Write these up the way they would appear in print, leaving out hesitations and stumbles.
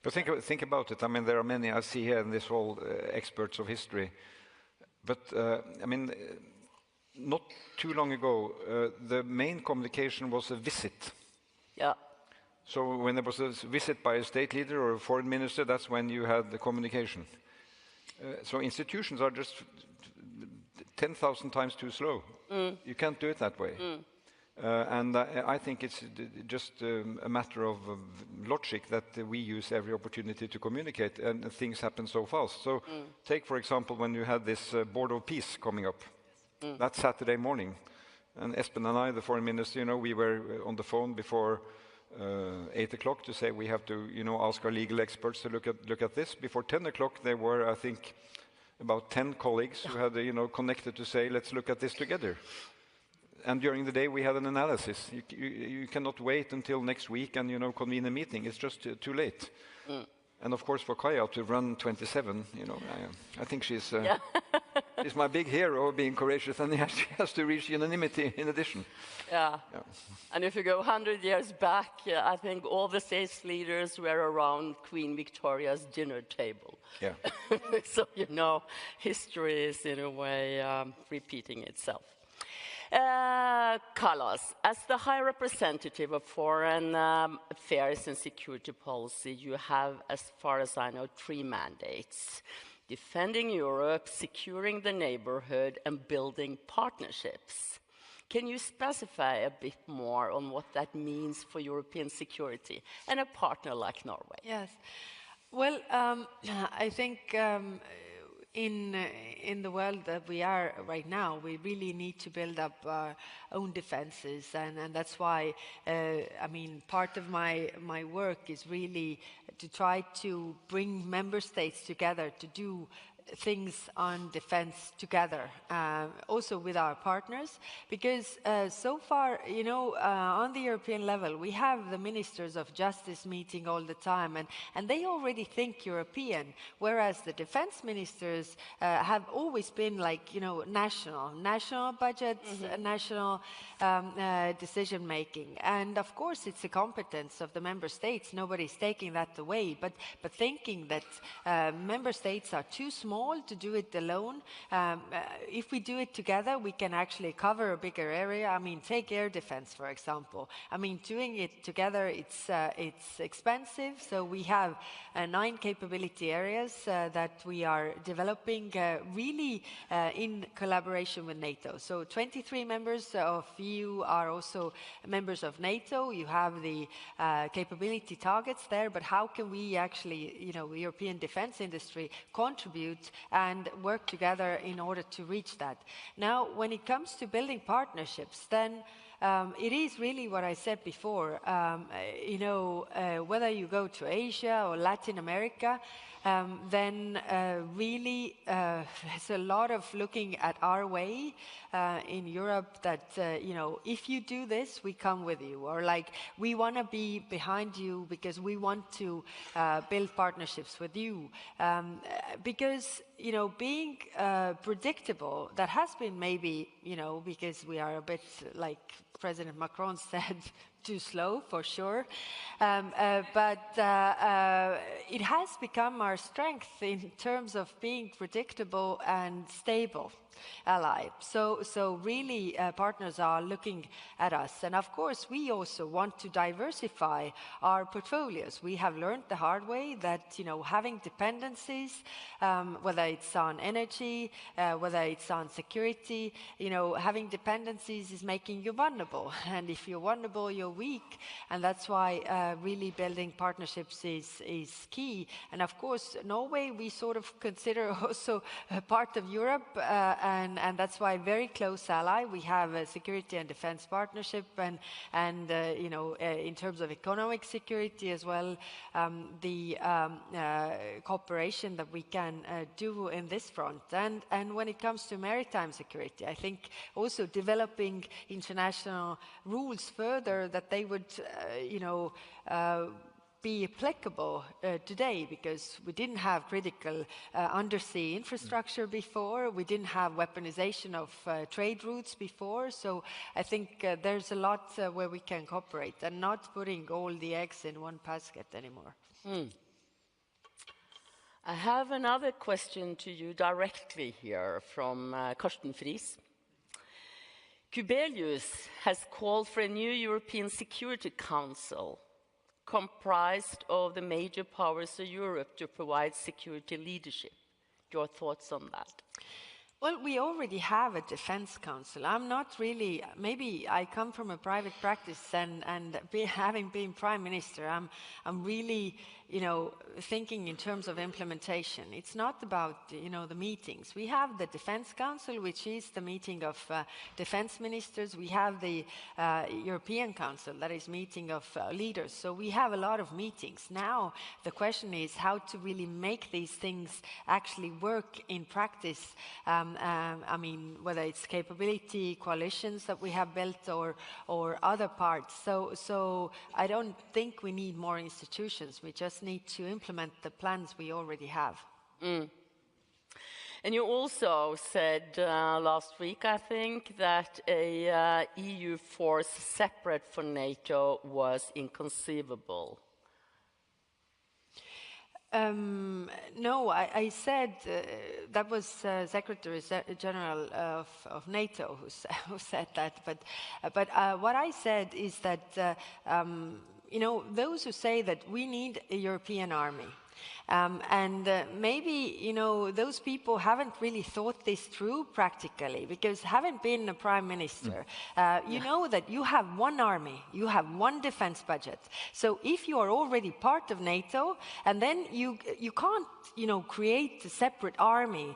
But think about it. I mean, there are many I see here in this whole experts of history. But I mean, not too long ago, the main communication was a visit. Yeah. So when there was a visit by a state leader or a foreign minister, that's when you had the communication. So institutions are just 10,000 times too slow. You can't do it that way. And I think it's just a matter of logic that we use every opportunity to communicate, and things happen so fast. So take, for example, when you had this Board of Peace coming up, that Saturday morning, and Espen and I, the foreign minister, we were on the phone before 8 o'clock to say we have to, ask our legal experts to look at this. Before 10 o'clock, there were, I think, about 10 colleagues who had, connected to say, let's look at this together. And during the day, we had an analysis. You cannot wait until next week and, convene a meeting. It's just too late. And of course, for Kaja to run 27, I think she's she's my big hero, being courageous, and she has to reach unanimity in addition. Yeah. And if you go 100 years back, I think all the state leaders were around Queen Victoria's dinner table. Yeah. So, history is in a way repeating itself. Kallas, as the High Representative of Foreign Affairs and Security Policy, you have, as far as I know, 3 mandates: defending Europe, securing the neighborhood, and building partnerships. Can you specify a bit more on what that means for European security and a partner like Norway? Yes. Well, I think in the world that we are right now, we really need to build up our own defenses, and that's why part of my work is really to try to bring member states together to do things on defense together, also with our partners, because so far, on the European level, we have the ministers of justice meeting all the time, and they already think European, whereas the defense ministers have always been like, national budgets, national decision making. And of course, it's a competence of the member states. Nobody's taking that away, but thinking that member states are too small to do it alone. If we do it together, we can actually cover a bigger area. Take air defense, for example. Doing it together, it's expensive. So we have 9 capability areas that we are developing really in collaboration with NATO. So 23 members of EU are also members of NATO. You have the capability targets there, but how can we actually, European defense industry contribute and work together in order to reach that? Now, when it comes to building partnerships, then it is really what I said before. Whether you go to Asia or Latin America, then really there's a lot of looking at our way in Europe that, if you do this, we come with you. Or like, we want to be behind you because we want to build partnerships with you. Because, being predictable, that has been maybe, because we are a bit, like President Macron said, too slow, for sure. But it has become our strength in terms of being predictable and stable ally. So really, partners are looking at us. And of course, we also want to diversify our portfolios. We have learned the hard way that, having dependencies, whether it's on energy, whether it's on security, having dependencies is making you vulnerable. And if you're vulnerable, you're weak. And that's why really building partnerships is key. And of course, Norway, we sort of consider also a part of Europe, and that's why very close ally. We have a security and defense partnership, and in terms of economic security as well, the cooperation that we can do in this front. And when it comes to maritime security, I think also developing international rules further that they would, be applicable today, because we didn't have critical undersea infrastructure before, we didn't have weaponization of trade routes before, so I think there's a lot where we can cooperate and not putting all the eggs in one basket anymore. I have another question to you directly here from Karsten Friis. Kubelius has called for a new European Security Council comprised of the major powers of Europe to provide security leadership. Your thoughts on that? Well, we already have a defense council. I'm not really, maybe I come from a private practice and having been prime minister, I'm really, thinking in terms of implementation. It's not about, the meetings. We have the defense council, which is the meeting of defense ministers. We have the European Council, that is meeting of leaders. So we have a lot of meetings. Now, the question is how to really make these things actually work in practice. Whether it's capability, coalitions that we have built or other parts. So I don't think we need more institutions. We just need to implement the plans we already have. And you also said last week, I think, that a EU force separate from NATO was inconceivable. No, I said that was Secretary General of NATO who said that. But what I said is that those who say that we need a European army. Maybe, those people haven't really thought this through practically, because having been a prime minister, you know that you have one army, you have one defense budget. So if you are already part of NATO, and then you can't, create a separate army,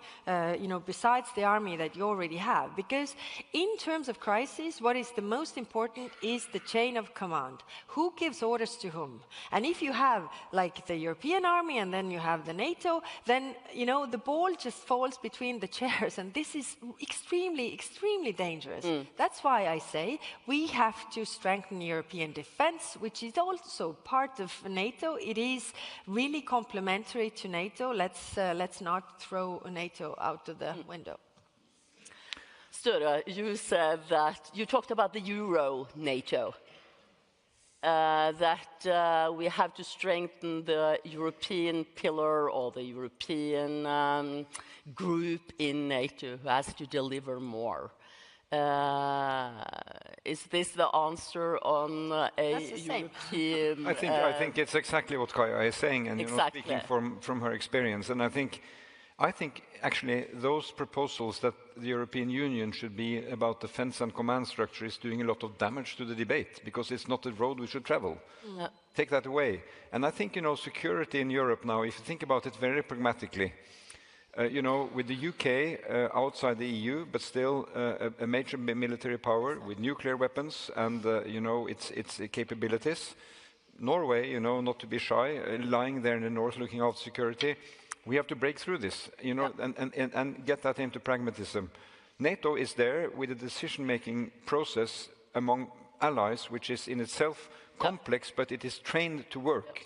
besides the army that you already have. Because in terms of crisis, what is the most important is the chain of command. Who gives orders to whom? And if you have, like, the European army, and then you have the NATO, then, the ball just falls between the chairs, and this is extremely, extremely dangerous. That's why I say we have to strengthen European defense, which is also part of NATO. It is really complementary to NATO. Let's not throw NATO out of the window. Sture, you said that, you talked about the Euro NATO. That we have to strengthen the European pillar or the European group in NATO who has to deliver more. Is this the answer on a European... I think it's exactly what Kaja is saying, and exactly. Speaking from her experience. And I think actually those proposals that the European Union should be about defense and command structure is doing a lot of damage to the debate, because it's not the road we should travel. No. Take that away. And I think, security in Europe now, if you think about it very pragmatically, with the UK outside the EU, but still a major military power with nuclear weapons and, its capabilities. Norway, not to be shy, lying there in the north looking after security. We have to break through this, and get that into pragmatism. NATO is there with a decision-making process among allies, which is in itself complex, but it is trained to work.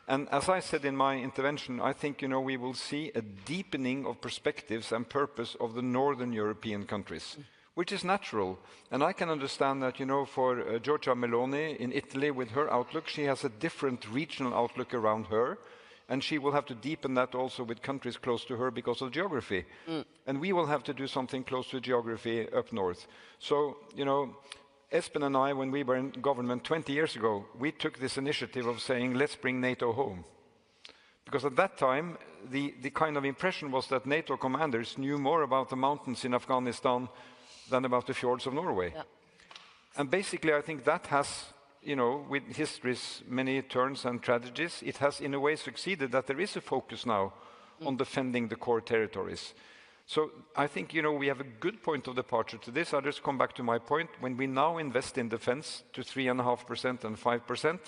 And as I said in my intervention, I think, we will see a deepening of perspectives and purpose of the northern European countries, which is natural. And I can understand that, for Giorgia Meloni in Italy, with her outlook, she has a different regional outlook around her. And she will have to deepen that also with countries close to her because of geography. And we will have to do something close to geography up north. So, Espen and I, when we were in government 20 years ago, we took this initiative of saying, let's bring NATO home. Because at that time, the kind of impression was that NATO commanders knew more about the mountains in Afghanistan than about the fjords of Norway. Yeah. And basically, I think that has... with history's many turns and tragedies, it has in a way succeeded that there is a focus now on defending the core territories. So I think, we have a good point of departure to this. I'll just come back to my point. When we now invest in defense to 3.5% and 5%,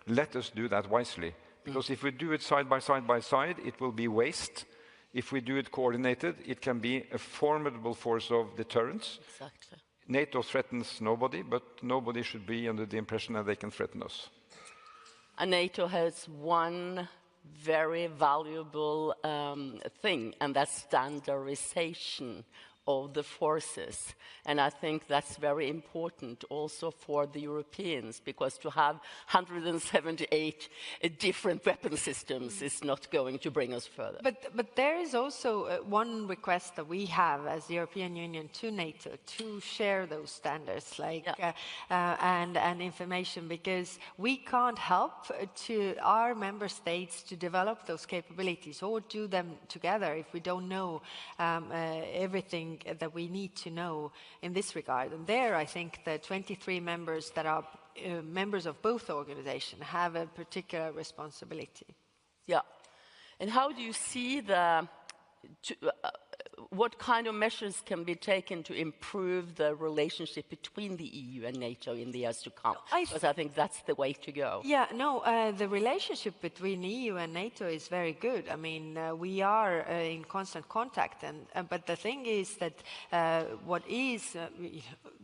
let us do that wisely. Because if we do it side by side, it will be waste. If we do it coordinated, it can be a formidable force of deterrence. Exactly. NATO threatens nobody, but nobody should be under the impression that they can threaten us. And NATO has one very valuable thing, and that's standardization of the forces. And I think that's very important also for the Europeans, because to have 178 different weapon systems is not going to bring us further. But there is also one request that we have as the European Union to NATO to share those standards, like and information, because we can't help to our member states to develop those capabilities or do them together if we don't know everything that we need to know in this regard. And there, I think the 23 members that are members of both organizations have a particular responsibility. Yeah. And how do you see the what kind of measures can be taken to improve the relationship between the EU and NATO in the years to come? Because I think that's the way to go. Yeah, no, the relationship between EU and NATO is very good. I mean, we are in constant contact, but the thing is that what is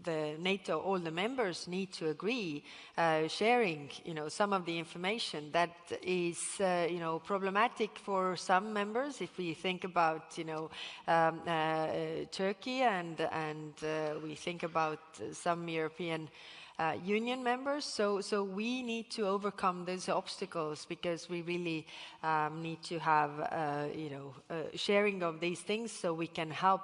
the NATO, all the members need to agree, sharing, some of the information that is, problematic for some members. If we think about, Turkey and we think about some European Union members. So we need to overcome those obstacles, because we really need to have, sharing of these things so we can help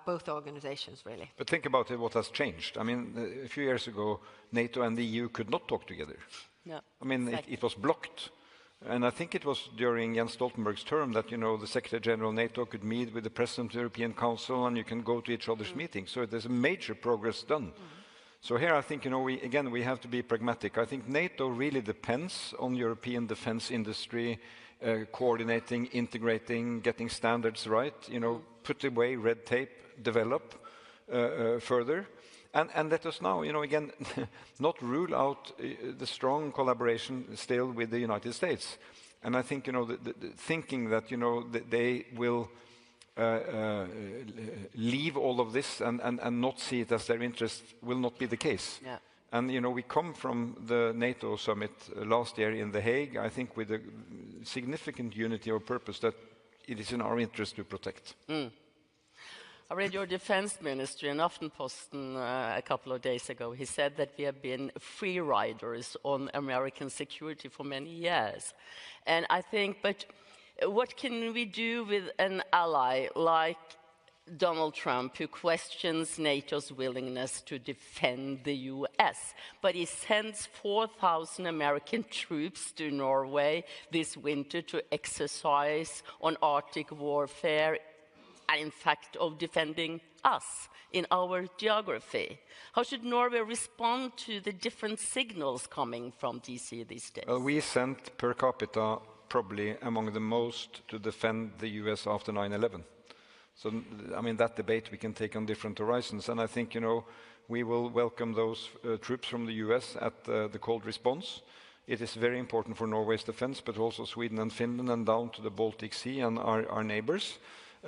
both organizations, really. But think about it, what has changed. I mean, a few years ago, NATO and the EU could not talk together. No, I mean, exactly. it was blocked. And I think it was during Jens Stoltenberg's term that, the Secretary General of NATO could meet with the President of the European Council, and you can go to each other's meetings. So there's a major progress done. So here I think, we have to be pragmatic. I think NATO really depends on European defense industry, coordinating, integrating, getting standards right, put away red tape, develop further. And let us now, again, not rule out the strong collaboration still with the United States. And I think, the thinking that, they will leave all of this and not see it as their interest will not be the case. Yeah. And, we come from the NATO summit last year in The Hague, I think with a significant unity of purpose that it is in our interest to protect. I read your defense minister in Aftenposten a couple of days ago. He said that we have been free riders on American security for many years. And I think, but what can we do with an ally like Donald Trump, who questions NATO's willingness to defend the US, but he sends 4,000 American troops to Norway this winter to exercise on Arctic warfare, and in fact of defending us in our geography? How should Norway respond to the different signals coming from DC these days? Well, we sent per capita probably among the most to defend the US after 9/11. So, I mean, that debate we can take on different horizons. And I think, we will welcome those troops from the US at the cold response. It is very important for Norway's defense, but also Sweden and Finland and down to the Baltic Sea and our neighbors.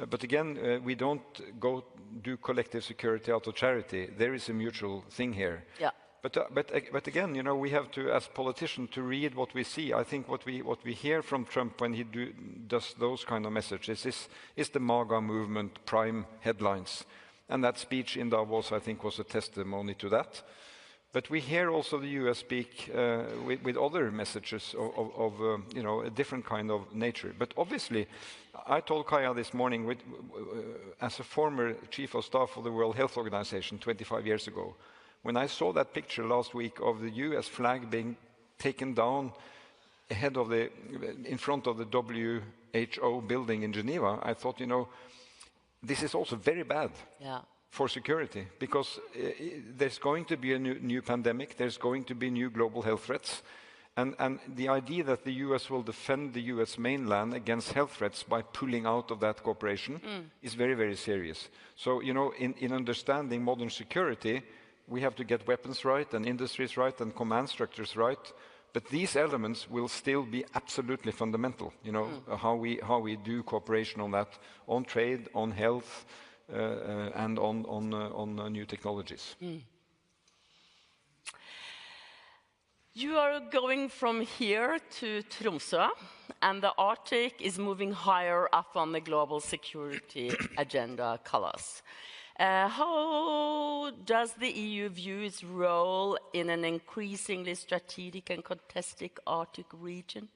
But again, we don't go do collective security out of charity. There is a mutual thing here. Yeah. But again, we have to, as politicians, to read what we see. I think what we hear from Trump when he does those kind of messages is the MAGA movement prime headlines. And that speech in Davos, I think, was a testimony to that. But we hear also the US speak with other messages of a different kind of nature. But obviously, I told Kaja this morning, as a former chief of staff of the World Health Organization 25 years ago, when I saw that picture last week of the US flag being taken down in front of the WHO building in Geneva, I thought, this is also very bad. Yeah. For security, because there's going to be a new pandemic, there's going to be new global health threats, and the idea that the US will defend the US mainland against health threats by pulling out of that cooperation is very, very serious. So, in understanding modern security, we have to get weapons right, and industries right, and command structures right, but these elements will still be absolutely fundamental, how we do cooperation on that, on trade, on health, and on new technologies. You are going from here to Tromsø, and the Arctic is moving higher up on the global security agenda, Kallas. How does the EU view its role in an increasingly strategic and contested Arctic region?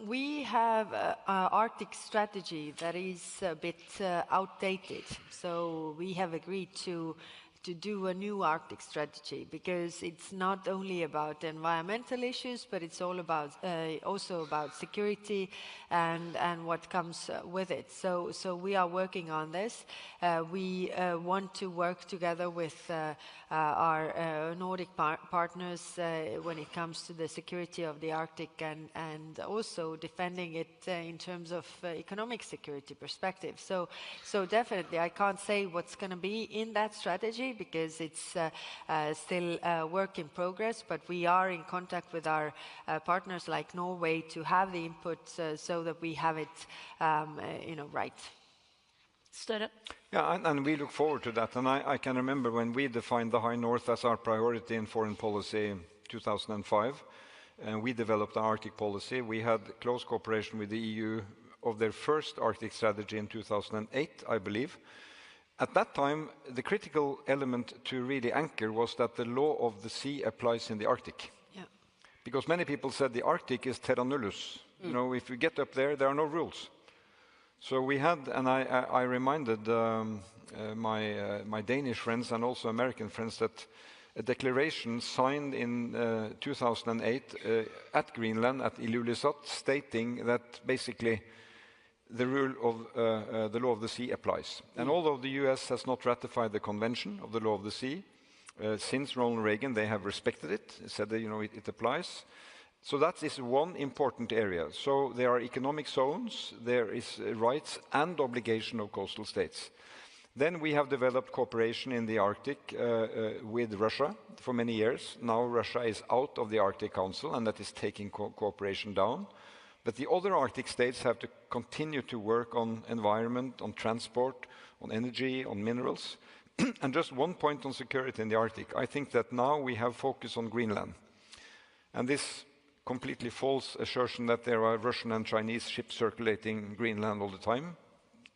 We have an Arctic strategy that is a bit outdated. So we have agreed to do a new Arctic strategy because it's not only about environmental issues, but it's all about also about security and what comes with it. So we are working on this. We want to work together with our Nordic partners when it comes to the security of the Arctic and also defending it in terms of economic security perspective. So definitely I can't say what's going to be in that strategy because it's still a work in progress, but we are in contact with our partners like Norway to have the input so that we have it right. Sture? Yeah, and we look forward to that. And I can remember when we defined the High North as our priority in foreign policy in 2005, and we developed the Arctic policy. We had close cooperation with the EU of their first Arctic strategy in 2008, I believe. At that time, the critical element to really anchor was that the law of the sea applies in the Arctic. Yeah. Because many people said the Arctic is terra nullus. You know, if you get up there are no rules. So we had, and I reminded my Danish friends and also American friends that a declaration signed in 2008 at Greenland, at Ilulissat, stating that basically the rule of the law of the sea applies. And although the US has not ratified the Convention of the Law of the Sea, since Ronald Reagan, they have respected it, said that it applies. So that is one important area. So there are economic zones, there is rights and obligation of coastal states. Then we have developed cooperation in the Arctic with Russia for many years. Now Russia is out of the Arctic Council, and that is taking cooperation down. But the other Arctic states have to continue to work on environment, on transport, on energy, on minerals. And just one point on security in the Arctic. I think that now we have focus on Greenland. And this completely false assertion that there are Russian and Chinese ships circulating Greenland all the time.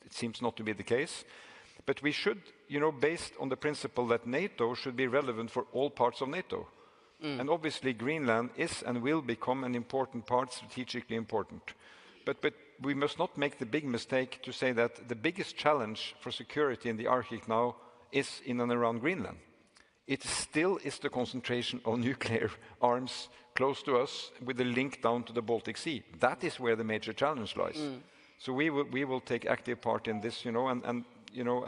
It seems not to be the case. But we should, based on the principle that NATO should be relevant for all parts of NATO. And obviously Greenland is and will become an important part, strategically important. But we must not make the big mistake to say that the biggest challenge for security in the Arctic now is in and around Greenland. It still is the concentration of nuclear arms close to us with a link down to the Baltic Sea. That is where the major challenge lies. So we will take active part in this, and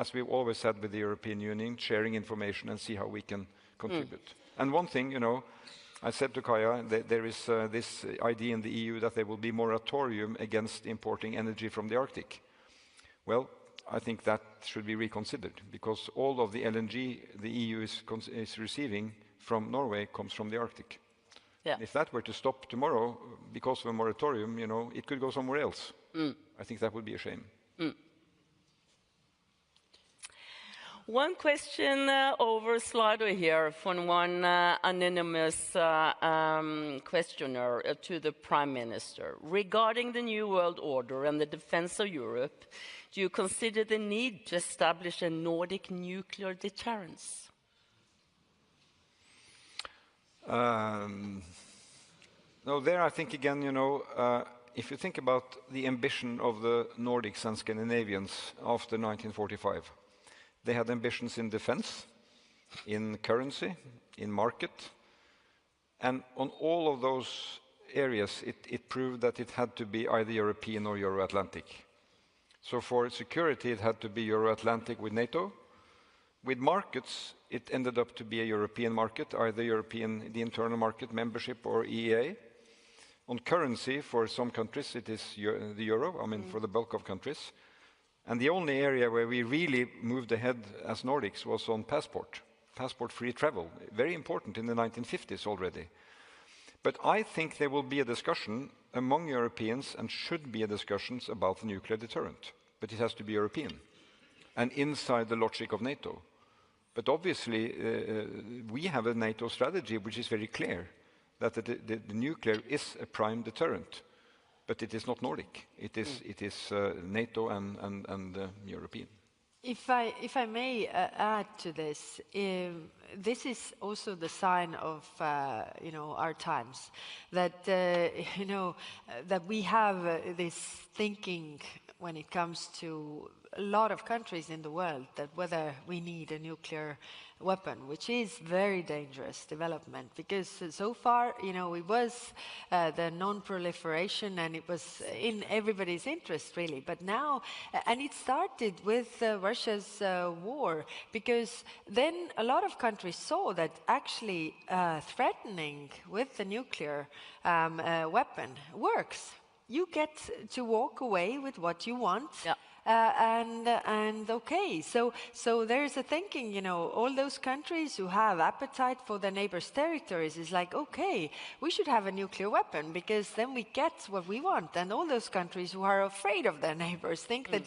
as we've always said with the European Union, sharing information and see how we can contribute. And one thing, I said to Kaja, there is this idea in the EU that there will be moratorium against importing energy from the Arctic. Well, I think that should be reconsidered because all of the LNG the EU is receiving from Norway comes from the Arctic. Yeah. If that were to stop tomorrow because of a moratorium, it could go somewhere else. I think that would be a shame. One question over Slido here from one anonymous questioner to the Prime Minister. Regarding the New World Order and the defense of Europe, do you consider the need to establish a Nordic nuclear deterrence? No, there I think again, if you think about the ambition of the Nordics and Scandinavians after 1945, they had ambitions in defense, in currency, in market, and on all of those areas it proved that it had to be either European or Euro-Atlantic. So for security it had to be Euro-Atlantic with NATO. With markets it ended up to be a European market, either the internal market membership or EEA. On currency for some countries it is the euro, for the bulk of countries. And the only area where we really moved ahead as Nordics was on passport-free travel. Very important in the 1950s already. But I think there will be a discussion among Europeans and should be a discussion about the nuclear deterrent. But it has to be European and inside the logic of NATO. But obviously, we have a NATO strategy which is very clear, that the nuclear is a prime deterrent, but it is not Nordic. It is NATO and European. If I may add to this, this is also the sign of our times, that that we have this thinking when it comes to a lot of countries in the world, that whether we need a nuclear weapon, which is very dangerous development, because so far, it was the non-proliferation, and it was in everybody's interest, really. But now, and it started with Russia's war, because then a lot of countries saw that actually threatening with the nuclear weapon works. You get to walk away with what you want. Yeah. And okay, so there's a thinking, all those countries who have appetite for their neighbors' territories is like, okay, we should have a nuclear weapon, because then we get what we want. And all those countries who are afraid of their neighbors think that,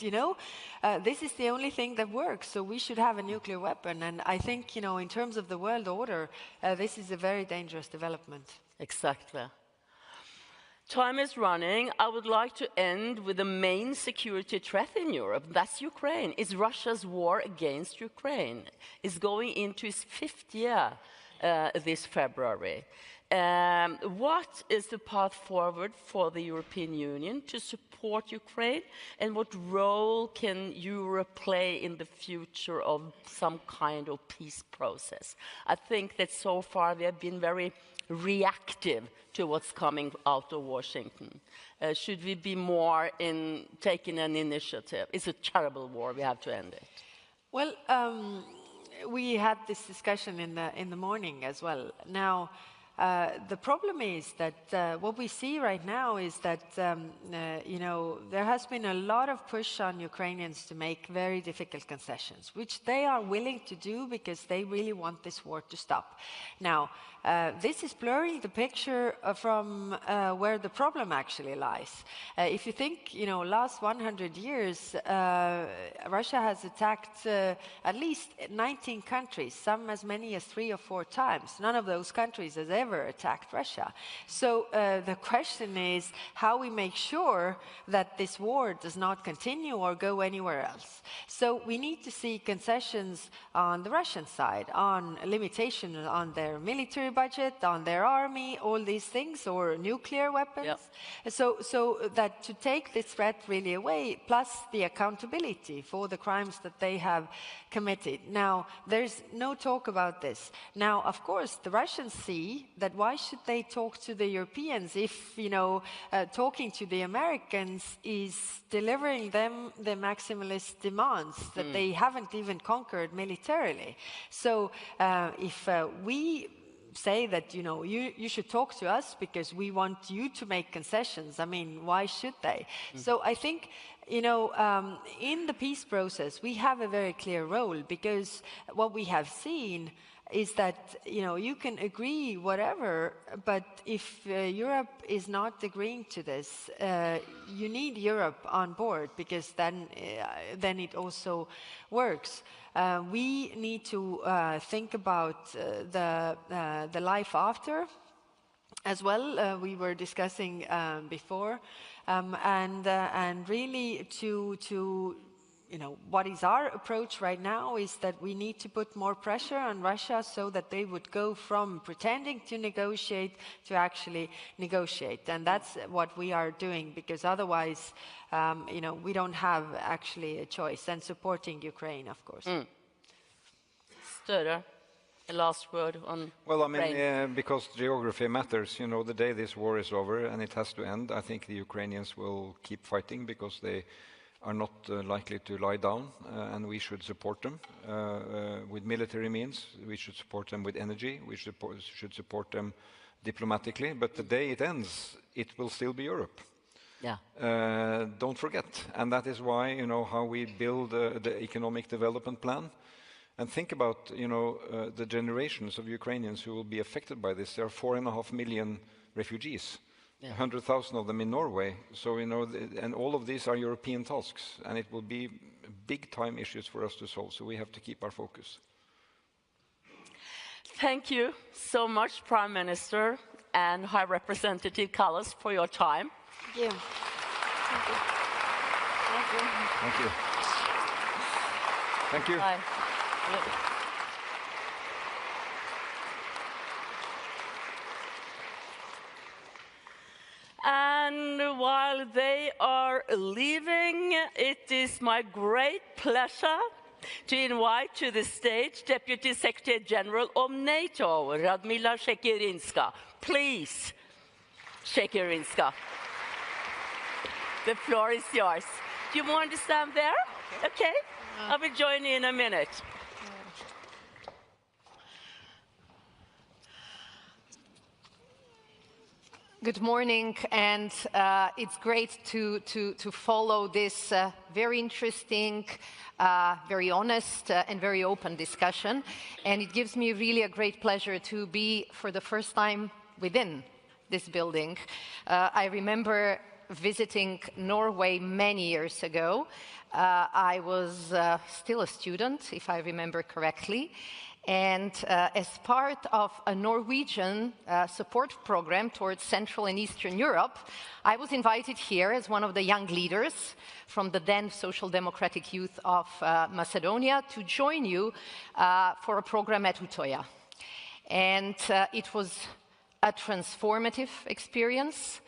this is the only thing that works, so we should have a nuclear weapon. And I think, in terms of the world order, this is a very dangerous development. Exactly. Time is running. I would like to end with the main security threat in Europe. That's Ukraine. It's Russia's war against Ukraine. It's going into its 5th year this February. What is the path forward for the European Union to support Ukraine? And what role can Europe play in the future of some kind of peace process? I think that so far we have been very reactive to what's coming out of Washington. Should we be more in taking an initiative? It's a terrible war. We have to end it. Well, we had this discussion in the morning as well. Now, the problem is that what we see right now is that there has been a lot of push on Ukrainians to make very difficult concessions, which they are willing to do because they really want this war to stop. Now, this is blurring the picture from where the problem actually lies. If you think, last 100 years, Russia has attacked at least 19 countries, some as many as 3 or 4 times. None of those countries has ever attacked Russia. So the question is how we make sure that this war does not continue or go anywhere else. So we need to see concessions on the Russian side, on limitations on their military budget, on their army, all these things, or nuclear weapons. Yep. So that to take this threat really away, plus the accountability for the crimes that they have committed. Now, there's no talk about this. Now, of course, the Russians see that why should they talk to the Europeans if, talking to the Americans is delivering them the maximalist demands that they haven't even conquered militarily. So if we say that, you should talk to us because we want you to make concessions, I mean, why should they? So I think, in the peace process, we have a very clear role, because what we have seen is that, you can agree whatever, but if Europe is not agreeing to this, you need Europe on board, because then it also works. We need to think about the life after as well. We were discussing before, and really to what is our approach right now is that we need to put more pressure on Russia so that they would go from pretending to negotiate to actually negotiate. And that's what we are doing, because otherwise, we don't have actually a choice. And supporting Ukraine, of course. Stöder, a last word on Well, I mean, because geography matters, the day this war is over and it has to end, I think the Ukrainians will keep fighting, because they are not likely to lie down, and we should support them with military means. We should support them with energy. We should support them diplomatically. But the day it ends, it will still be Europe. Yeah. Don't forget. And that is why, how we build the economic development plan. And think about, the generations of Ukrainians who will be affected by this. There are 4.5 million refugees. Yeah. 100,000 of them in Norway. So, and all of these are European tasks, and it will be big time issues for us to solve. So we have to keep our focus. Thank you so much, Prime Minister and High Representative Kallas, for your time. Thank you. Thank you. Thank you. Thank you. Bye. And while they are leaving, it is my great pleasure to invite to the stage Deputy Secretary General of NATO, Radmila Shekerinska. Please, Shekerinska. The floor is yours. Do you want to stand there? Okay. I will join you in a minute. Good morning, and it's great to follow this very interesting, very honest, and very open discussion. And it gives me really a great pleasure to be, for the first time, within this building. I remember visiting Norway many years ago. I was still a student, if I remember correctly. And as part of a Norwegian support program towards Central and Eastern Europe, I was invited here as one of the young leaders from the then Social Democratic Youth of Macedonia to join you for a program at Utøya. And it was a transformative experience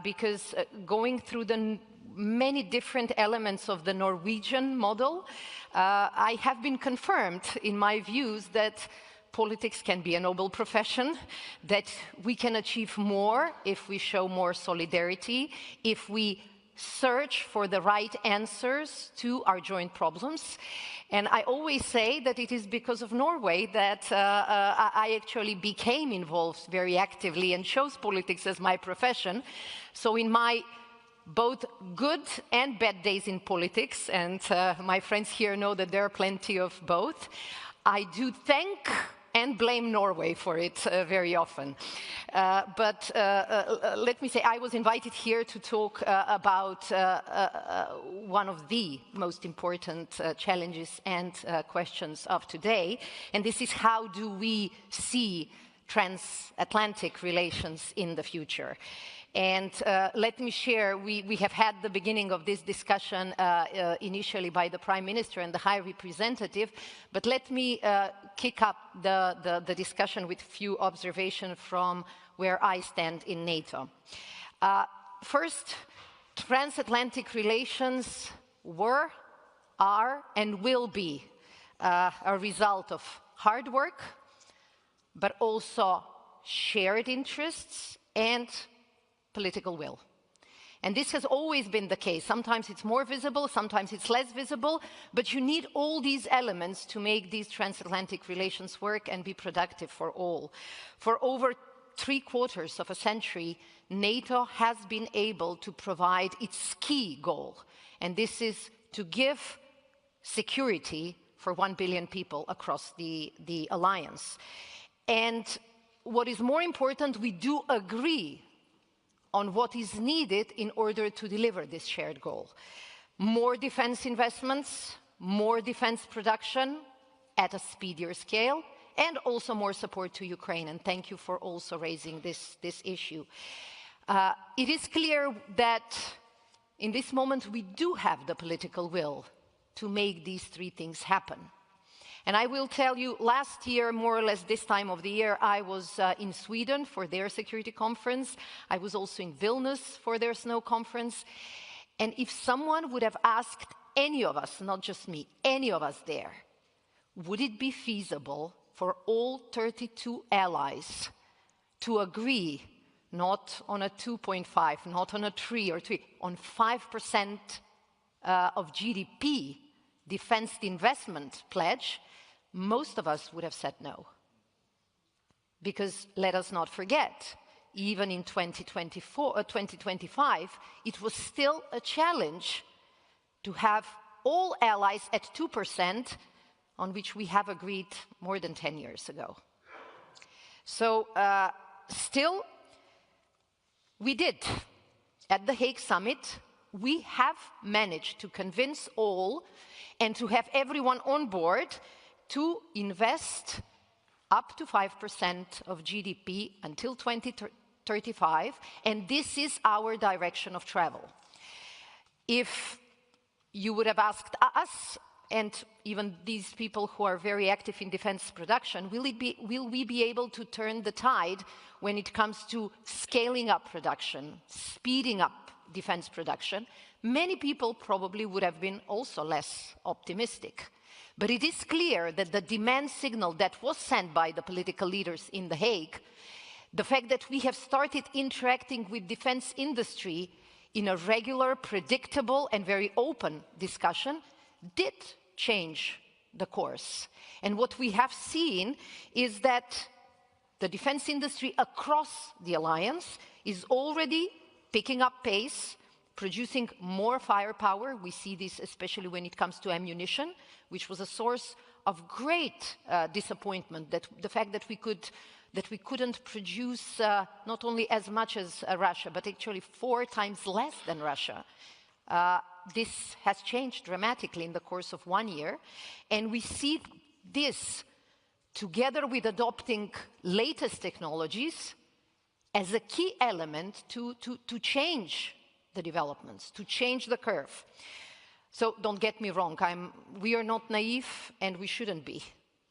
because going through the many different elements of the Norwegian model, I have been confirmed in my views that politics can be a noble profession, that we can achieve more if we show more solidarity, if we search for the right answers to our joint problems. And I always say that it is because of Norway that I actually became involved very actively and chose politics as my profession. So in my both good and bad days in politics, and my friends here know that there are plenty of both, I do thank and blame Norway for it very often. But let me say, I was invited here to talk about one of the most important challenges and questions of today, and this is how do we see transatlantic relations in the future. And let me share, we have had the beginning of this discussion initially by the Prime Minister and the High Representative, but let me kick up the discussion with a few observations from where I stand in NATO. First, transatlantic relations were, are, and will be a result of hard work, but also shared interests and political will. And this has always been the case. Sometimes it's more visible, sometimes it's less visible, but you need all these elements to make these transatlantic relations work and be productive for all. For over 3/4 of a century, NATO has been able to provide its key goal, and this is to give security for 1 billion people across the alliance. And what is more important, we do agree on what is needed in order to deliver this shared goal. More defense investments, more defense production at a speedier scale, and also more support to Ukraine. And thank you for also raising this issue. It is clear that in this moment we do have the political will to make these three things happen. And I will tell you, last year, more or less this time of the year, I was in Sweden for their security conference. I was also in Vilnius for their snow conference. And if someone would have asked any of us, not just me, any of us there, would it be feasible for all 32 allies to agree not on a 2.5, not on a 3 or 3, on 5% of GDP defense investment pledge, most of us would have said no. Because let us not forget, even in 2025, it was still a challenge to have all allies at 2%, on which we have agreed more than 10 years ago. So still, we did. At the Hague Summit, we have managed to convince all and to have everyone on board to invest up to 5% of GDP until 2035, and this is our direction of travel. If you would have asked us, and even these people who are very active in defense production, will we be able to turn the tide when it comes to scaling up production, speeding up defense production? Many people probably would have been also less optimistic. But it is clear that the demand signal that was sent by the political leaders in The Hague, the fact that we have started interacting with defense industry in a regular, predictable, and very open discussion, did change the course. And what we have seen is that the defense industry across the alliance is already picking up pace, producing more firepower. We see this especially when it comes to ammunition, which was a source of great disappointment, that the fact that we couldn't produce not only as much as Russia, but actually 4 times less than Russia. This has changed dramatically in the course of 1 year, and we see this together with adopting latest technologies as a key element to change the developments, to change the curve. So don't get me wrong, we are not naive, and we shouldn't be.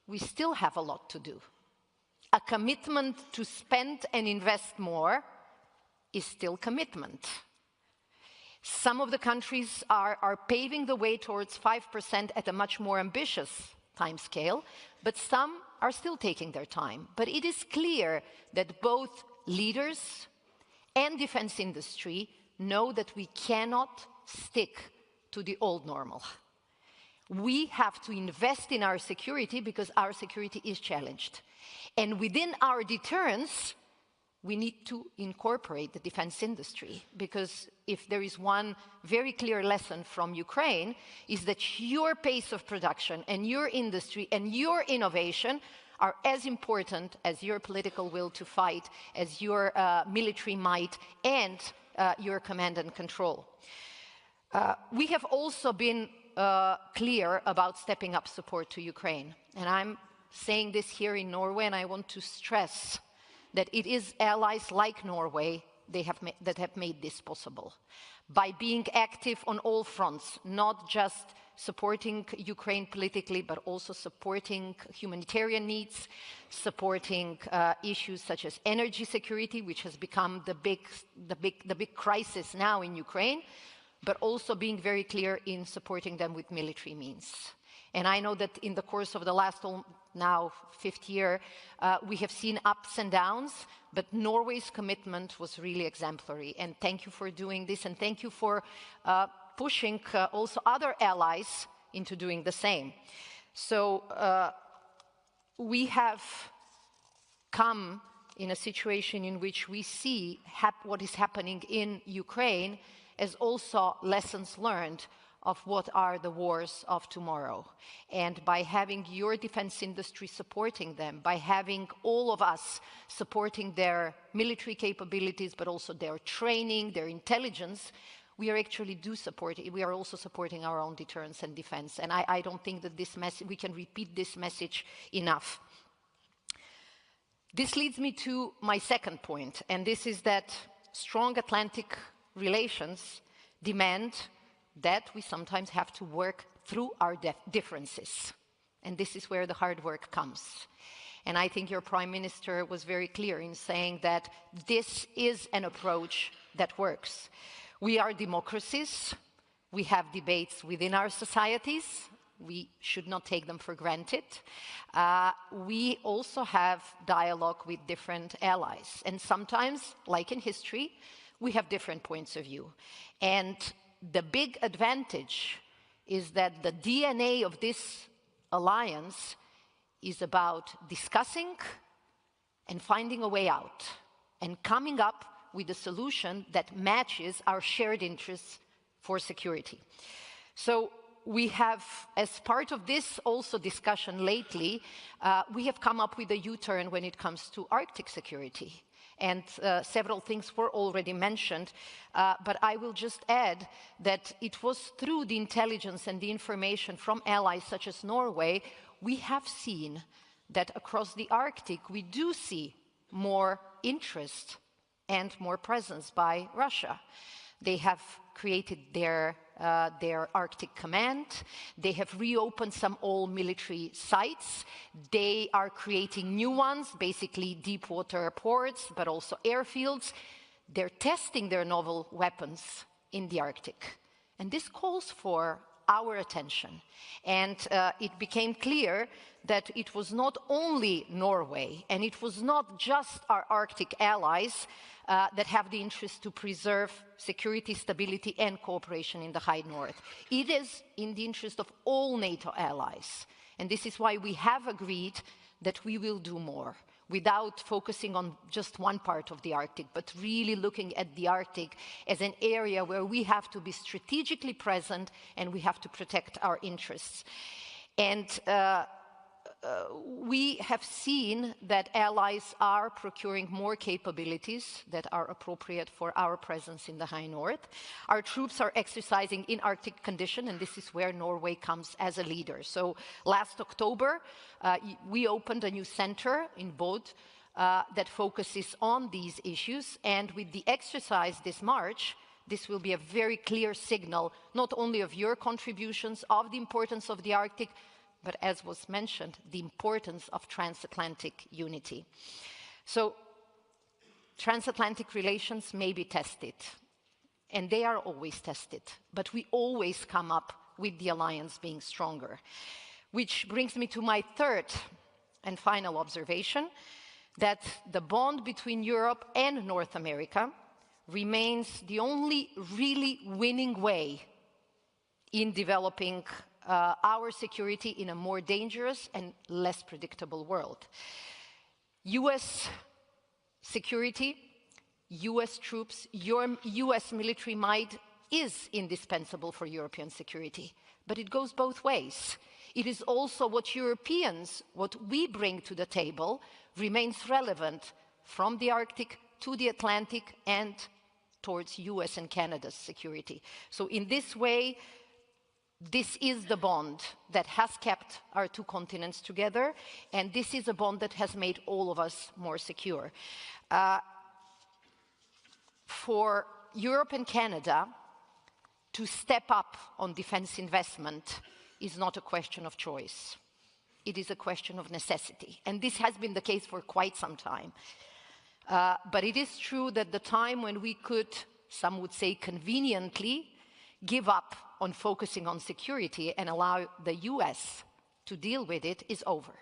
We still have a lot to do. A commitment to spend and invest more is still commitment. Some of the countries are paving the way towards 5% at a much more ambitious timescale, but some are still taking their time. But it is clear that both leaders and defense industry know that we cannot stick to the old normal. We have to invest in our security because our security is challenged. And within our deterrence, we need to incorporate the defense industry, because if there is one very clear lesson from Ukraine, is that your pace of production and your industry and your innovation are as important as your political will to fight, as your military might and your command and control. We have also been clear about stepping up support to Ukraine. And I'm saying this here in Norway, and I want to stress that it is allies like Norway that have made this possible. By being active on all fronts, not just supporting Ukraine politically, but also supporting humanitarian needs, supporting issues such as energy security, which has become the big crisis now in Ukraine, but also being very clear in supporting them with military means. And I know that in the course of the last now 5th year, we have seen ups and downs, but Norway's commitment was really exemplary. And thank you for doing this, and thank you for pushing also other allies into doing the same. So we have come in a situation in which we see what is happening in Ukraine as also lessons learned of what are the wars of tomorrow. And by having your defense industry supporting them, by having all of us supporting their military capabilities, but also their training, their intelligence, we are actually we are also supporting our own deterrence and defense. And I don't think that this message, we can repeat this message enough. This leads me to my second point, and this is that strong Atlantic relations demand that we sometimes have to work through our differences. And this is where the hard work comes. And I think your Prime Minister was very clear in saying that this is an approach that works. We are democracies. We have debates within our societies. We should not take them for granted. We also have dialogue with different allies. And sometimes, like in history, we have different points of view. And the big advantage is that the DNA of this alliance is about discussing and finding a way out and coming up with a solution that matches our shared interests for security. So we have, as part of this also discussion lately, we have come up with a U-turn when it comes to Arctic security. And several things were already mentioned, but I will just add that it was through the intelligence and the information from allies such as Norway, we have seen that across the Arctic we do see more interest and more presence by Russia. They have created their Arctic Command. They have reopened some old military sites. They are creating new ones, basically deep water ports, but also airfields. They're testing their novel weapons in the Arctic. And this calls for our attention. And it became clear that it was not only Norway, and it was not just our Arctic allies that have the interest to preserve security, stability, and cooperation in the High North. It is in the interest of all NATO allies. And this is why we have agreed that we will do more, without focusing on just one part of the Arctic, but really looking at the Arctic as an area where we have to be strategically present and we have to protect our interests. And we have seen that allies are procuring more capabilities that are appropriate for our presence in the High North. Our troops are exercising in Arctic condition, and this is where Norway comes as a leader. So last October, we opened a new center in Barth that focuses on these issues, and with the exercise this March, this will be a very clear signal, not only of your contributions, of the importance of the Arctic, but as was mentioned, the importance of transatlantic unity. So transatlantic relations may be tested, and they are always tested, but we always come up with the alliance being stronger. Which brings me to my third and final observation, that the bond between Europe and North America remains the only really winning way in developing our security in a more dangerous and less predictable world. US security, US troops, US military might is indispensable for European security, but it goes both ways. It is also what Europeans, what we bring to the table, remains relevant from the Arctic to the Atlantic and towards US and Canada's security. So in this way, this is the bond that has kept our two continents together, and this is a bond that has made all of us more secure. For Europe and Canada to step up on defense investment is not a question of choice. It is a question of necessity. And this has been the case for quite some time. But it is true that the time when we could, some would say conveniently, give up on focusing on security and allow the US to deal with it is over.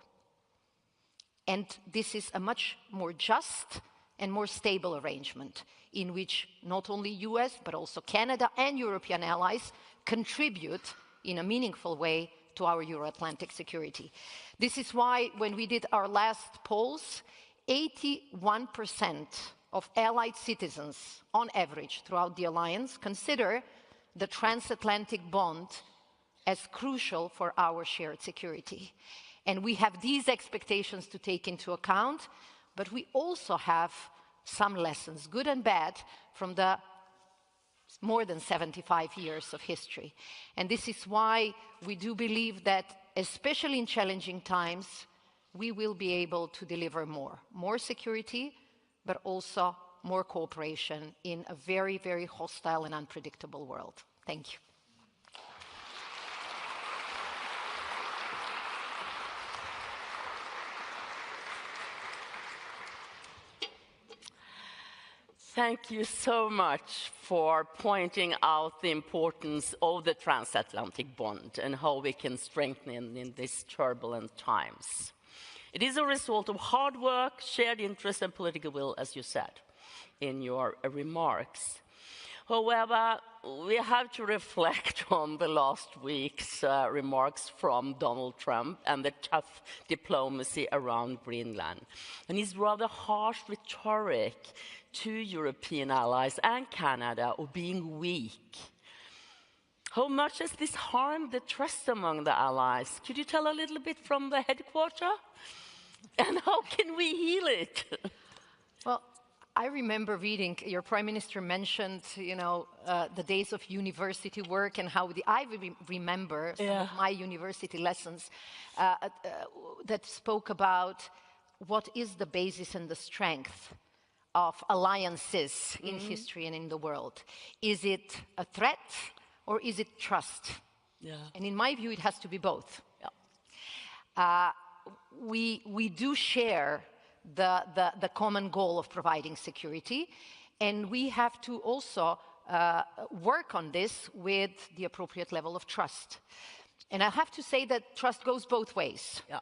And this is a much more just and more stable arrangement in which not only US, but also Canada and European allies contribute in a meaningful way to our Euro-Atlantic security. This is why when we did our last polls, 81% of allied citizens on average throughout the alliance consider the transatlantic bond as crucial for our shared security. And we have these expectations to take into account, but we also have some lessons, good and bad, from the more than 75 years of history. And this is why we do believe that, especially in challenging times, we will be able to deliver more security, but also more cooperation in a very, very hostile and unpredictable world. Thank you. Thank you so much for pointing out the importance of the transatlantic bond and how we can strengthen it in these turbulent times. It is a result of hard work, shared interest, and political will, as you said in your remarks. However, we have to reflect on the last week's remarks from Donald Trump and the tough diplomacy around Greenland, and his rather harsh rhetoric to European allies and Canada of being weak. How much has this harmed the trust among the allies? Could you tell a little bit from the headquarters? And how can we heal it? Well, I remember reading, your Prime Minister mentioned, the days of university work and how I remember some of my university lessons that spoke about what is the basis and the strength of alliances in history and in the world. Is it a threat or is it trust? Yeah. And in my view, it has to be both. Yeah. We do share the common goal of providing security, and we have to also work on this with the appropriate level of trust. And I have to say that trust goes both ways. Yeah.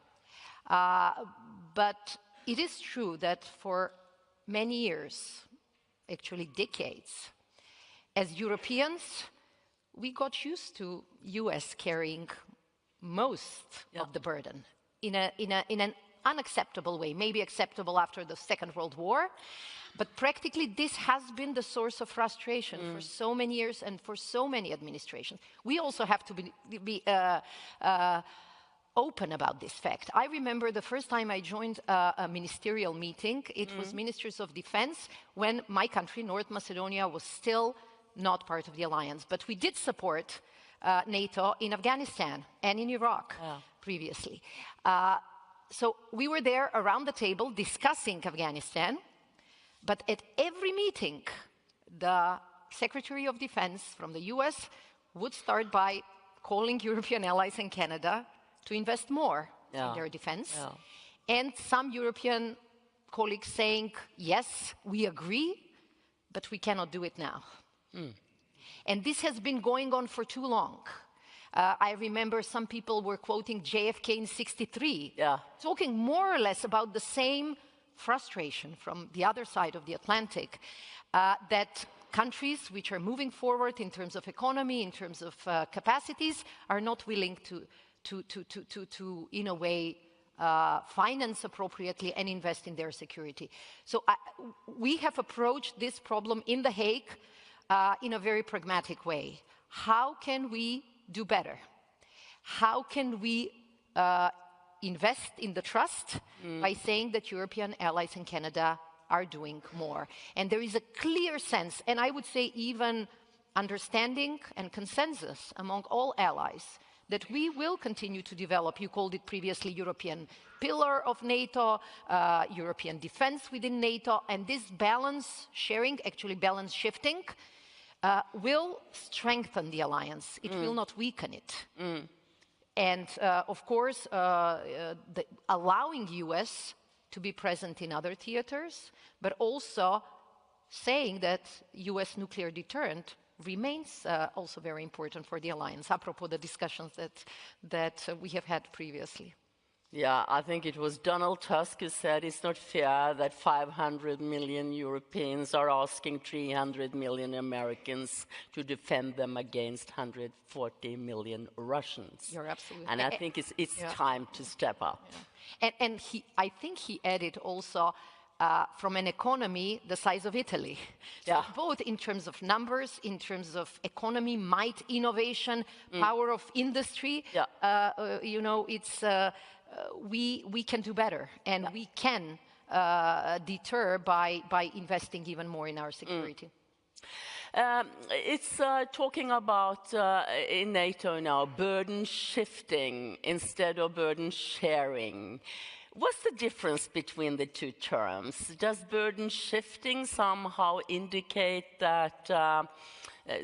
But it is true that for many years, actually decades, as Europeans, we got used to US carrying most of the burden in an unacceptable way, maybe acceptable after the Second World War, but practically this has been the source of frustration for so many years and for so many administrations. We also have to be open about this fact. I remember the first time I joined a ministerial meeting, it was Ministers of Defense when my country, North Macedonia, was still not part of the alliance, but we did support NATO in Afghanistan and in Iraq previously. So we were there around the table discussing Afghanistan, but at every meeting, the Secretary of Defense from the US would start by calling European allies and Canada to invest more in their defense. And some European colleagues saying, yes, we agree, but we cannot do it now. And this has been going on for too long. I remember some people were quoting JFK in '63, talking more or less about the same frustration from the other side of the Atlantic, that countries which are moving forward in terms of economy, in terms of capacities, are not willing to in a way, finance appropriately and invest in their security. So we have approached this problem in The Hague in a very pragmatic way. How can we do better? How can we invest in the trust by saying that European allies and Canada are doing more? And there is a clear sense, and I would say even understanding and consensus among all allies, that we will continue to develop, you called it previously, European pillar of NATO, European defense within NATO, and this balance sharing, actually balance shifting, will strengthen the alliance. It will not weaken it. And of course, allowing US to be present in other theaters, but also saying that US nuclear deterrent remains also very important for the alliance, apropos the discussions that we have had previously. Yeah, I think it was Donald Tusk who said it's not fair that 500 million Europeans are asking 300 million Americans to defend them against 140 million Russians. You're absolutely. And I think it's time to step up. Yeah. And I think he added also from an economy the size of Italy. So both in terms of numbers, in terms of economy, might, innovation, power of industry, you know, it's... we can do better, and we can deter by investing even more in our security. It's talking about in NATO now, burden shifting instead of burden sharing. What's the difference between the two terms? Does burden shifting somehow indicate that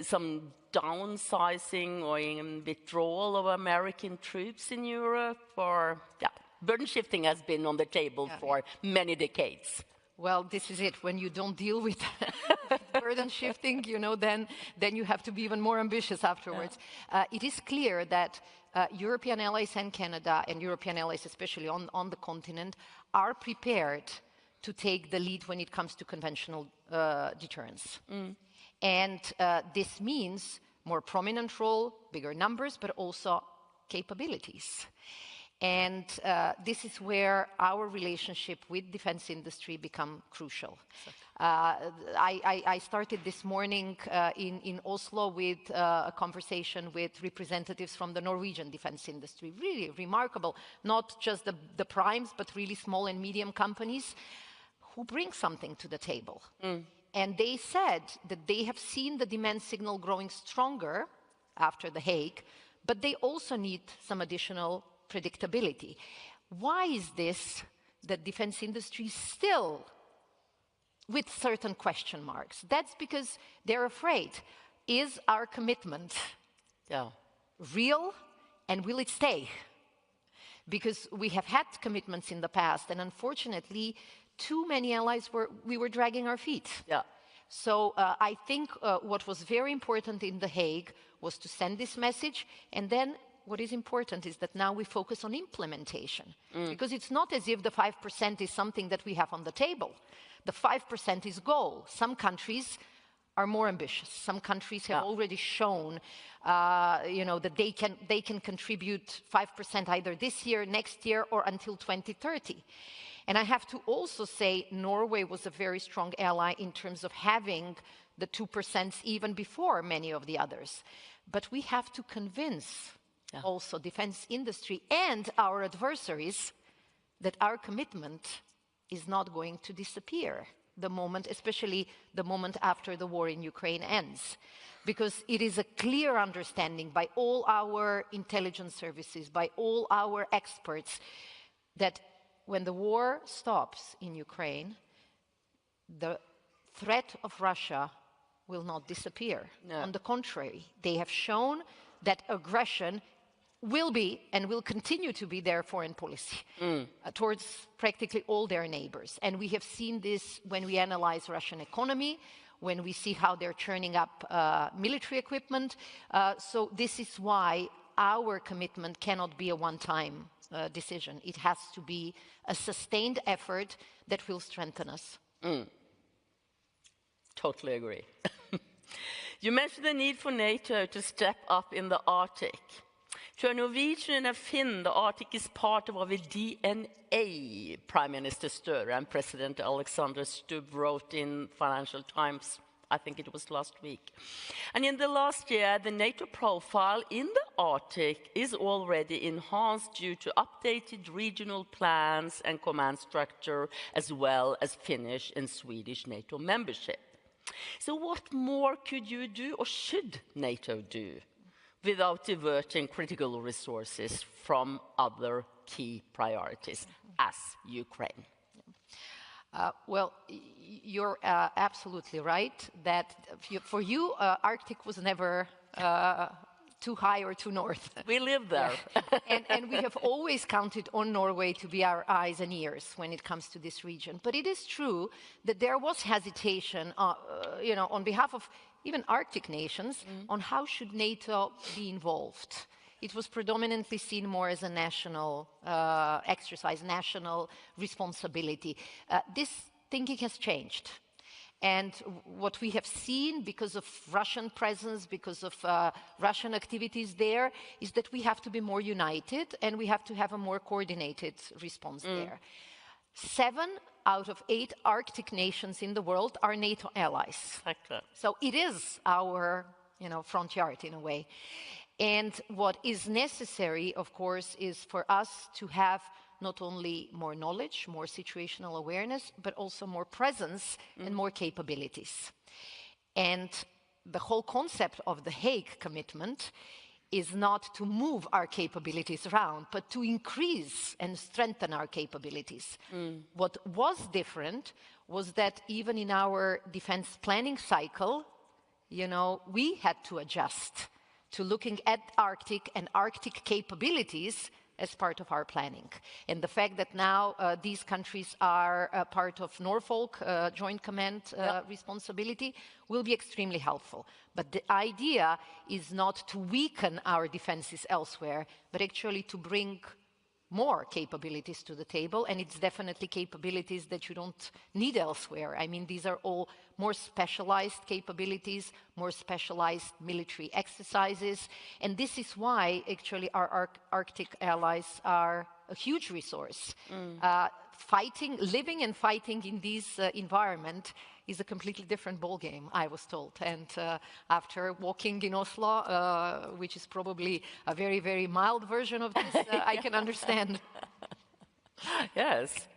some downsizing or withdrawal of American troops in Europe? Or burden shifting has been on the table for many decades. Well, this is it. When you don't deal with burden shifting, you know, then you have to be even more ambitious afterwards. It is clear that European allies and Canada, and European allies especially on the continent, are prepared to take the lead when it comes to conventional deterrence. And this means more prominent role, bigger numbers, but also capabilities. And this is where our relationship with defense industry become crucial. I started this morning in Oslo with a conversation with representatives from the Norwegian defense industry. Really remarkable, not just the primes, but really small and medium companies who brings something to the table. And they said that they have seen the demand signal growing stronger after The Hague, but they also need some additional predictability. Why is this that defense industry still with certain question marks? That's because they're afraid. Is our commitment real, and will it stay? Because we have had commitments in the past, and unfortunately, too many allies we were dragging our feet. So I think what was very important in The Hague was to send this message, and then what is important is that now we focus on implementation. Because it's not as if the 5% is something that we have on the table. The 5% is goal. Some countries are more ambitious. Some countries have already shown, that they can contribute 5% either this year, next year, or until 2030. And I have to also say Norway was a very strong ally in terms of having the 2% even before many of the others. But we have to convince also defense industry and our adversaries that our commitment is not going to disappear especially the moment after the war in Ukraine ends. Because it is a clear understanding by all our intelligence services, by all our experts, that when the war stops in Ukraine, the threat of Russia will not disappear. On the contrary, they have shown that aggression will be and will continue to be their foreign policy towards practically all their neighbors. And we have seen this when we analyze Russian economy, when we see how they're churning up military equipment. So this is why our commitment cannot be a one-time decision. It has to be a sustained effort that will strengthen us. Totally agree. You mentioned the need for NATO to step up in the Arctic. To a Norwegian and a Finn, the Arctic is part of our DNA, Prime Minister Støre and President Alexander Stubb wrote in Financial Times, I think it was last week. And in the last year, the NATO profile in the Arctic is already enhanced due to updated regional plans and command structure, as well as Finnish and Swedish NATO membership. So what more could you do, or should NATO do, without diverting critical resources from other key priorities, as Ukraine? Well, you're absolutely right that for you, Arctic was never too high or too north. We live there. And we have always counted on Norway to be our eyes and ears when it comes to this region. But it is true that there was hesitation, on behalf of even Arctic nations, on how should NATO be involved. It was predominantly seen more as a national exercise, national responsibility. This thinking has changed. And what we have seen because of Russian presence, because of Russian activities there, is that we have to be more united and we have to have a more coordinated response there. 7 out of 8 Arctic nations in the world are NATO allies. Exactly. So it is our, front yard in a way. And what is necessary, of course, is for us to have not only more knowledge, more situational awareness, but also more presence and more capabilities. And the whole concept of the Hague commitment is not to move our capabilities around, but to increase and strengthen our capabilities. What was different was that even in our defense planning cycle, we had to adjust to looking at Arctic and Arctic capabilities as part of our planning. And the fact that now these countries are part of Norfolk Joint Command responsibility will be extremely helpful. But the idea is not to weaken our defenses elsewhere, but actually to bring more capabilities to the table, and it's definitely capabilities that you don't need elsewhere. I mean, these are all more specialized capabilities, more specialized military exercises, and this is why actually our Arctic allies are a huge resource. Living and fighting in this environment is a completely different ballgame, I was told. And after walking in Oslo, which is probably a very, very mild version of this, I can understand. Yes,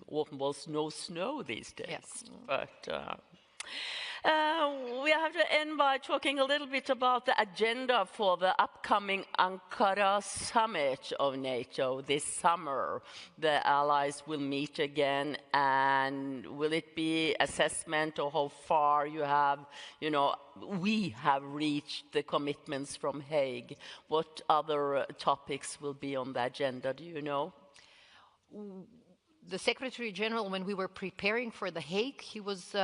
almost no snow these days. Yes. But we have to end by talking a little bit about the agenda for the upcoming Ankara summit of NATO this summer. The allies will meet again, and will it be assessment of how far you have, we have reached the commitments from Hague? What other topics will be on the agenda, do you know? The Secretary General, when we were preparing for The Hague, he was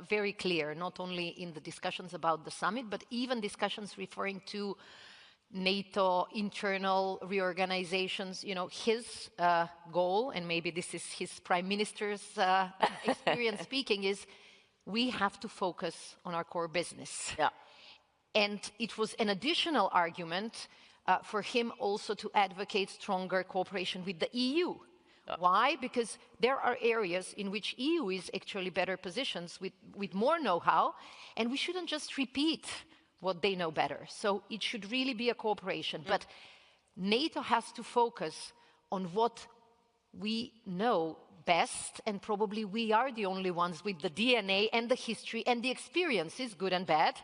very clear, not only in the discussions about the summit, but even discussions referring to NATO internal reorganizations. His goal, and maybe this is his Prime Minister's experience speaking, is we have to focus on our core business. Yeah. And it was an additional argument for him also to advocate stronger cooperation with the EU. Why? Because there are areas in which EU is actually better positioned with more know-how, and we shouldn't just repeat what they know better. So it should really be a cooperation. But NATO has to focus on what we know best, and probably we are the only ones with the DNA and the history and the experiences, good and bad,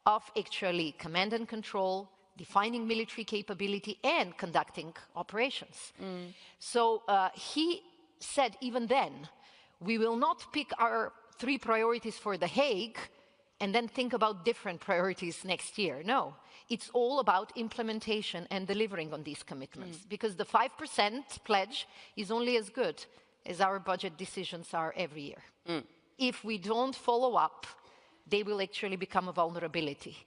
of actually command and control, defining military capability, and conducting operations. So he said even then, we will not pick our 3 priorities for The Hague and then think about different priorities next year. No, it's all about implementation and delivering on these commitments, because the 5% pledge is only as good as our budget decisions are every year. If we don't follow up, they will actually become a vulnerability.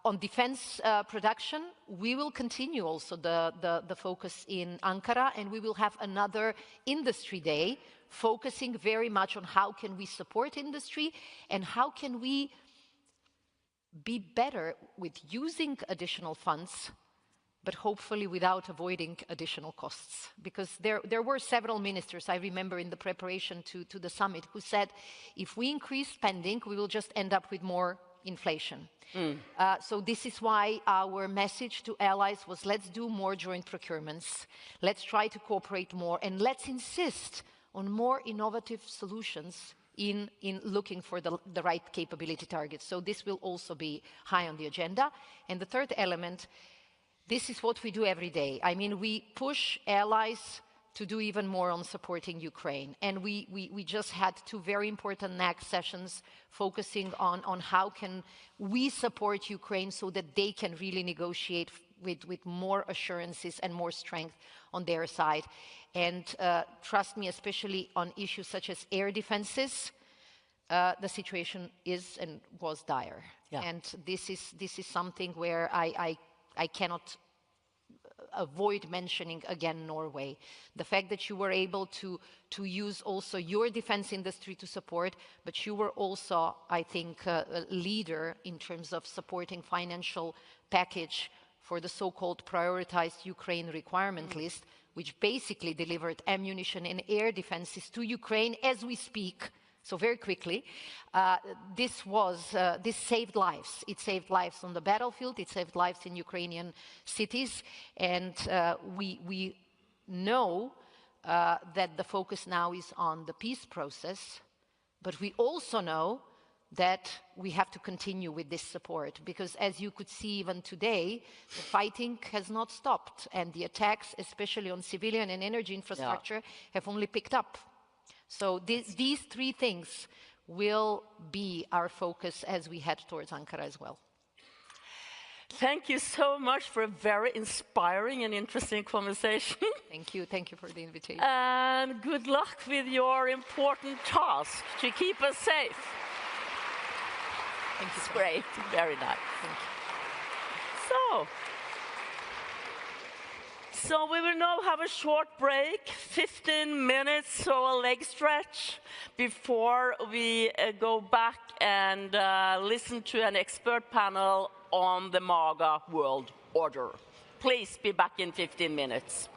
On defense production, we will continue also the focus in Ankara, and we will have another industry day focusing very much on how can we support industry and how can we be better with using additional funds, but hopefully without avoiding additional costs. Because there were several ministers, I remember in the preparation to the summit, who said, if we increase spending, we will just end up with more inflation. So this is why our message to allies was, let's do more joint procurements, let's try to cooperate more, and let's insist on more innovative solutions in looking for the right capability targets. So this will also be high on the agenda. And the third element, this is what we do every day. I mean, we push allies to do even more on supporting Ukraine. And we just had 2 very important NAC sessions focusing on how can we support Ukraine so that they can really negotiate with more assurances and more strength on their side. And trust me, especially on issues such as air defenses, the situation is and was dire. Yeah. And this is something where I cannot avoid mentioning again Norway. The fact that you were able to use also your defense industry to support, but you were also, I think, a leader in terms of supporting financial package for the so-called prioritized Ukraine requirement list, which basically delivered ammunition and air defenses to Ukraine as we speak. So very quickly, this saved lives. It saved lives on the battlefield, it saved lives in Ukrainian cities, and we know that the focus now is on the peace process, but we also know that we have to continue with this support, because as you could see even today, the fighting has not stopped, and the attacks, especially on civilian and energy infrastructure, have only picked up. So these 3 things will be our focus as we head towards Ankara as well. Thank you so much for a very inspiring and interesting conversation. Thank you for the invitation. And good luck with your important task to keep us safe. Thank you. It's great, very nice. Thank you. So we will now have a short break, 15 minutes or a leg stretch, before we go back and listen to an expert panel on the MAGA world order. Please be back in 15 minutes.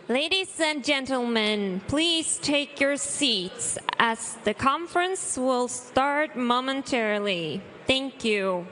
Ladies and gentlemen, please take your seats as the conference will start momentarily. Thank you.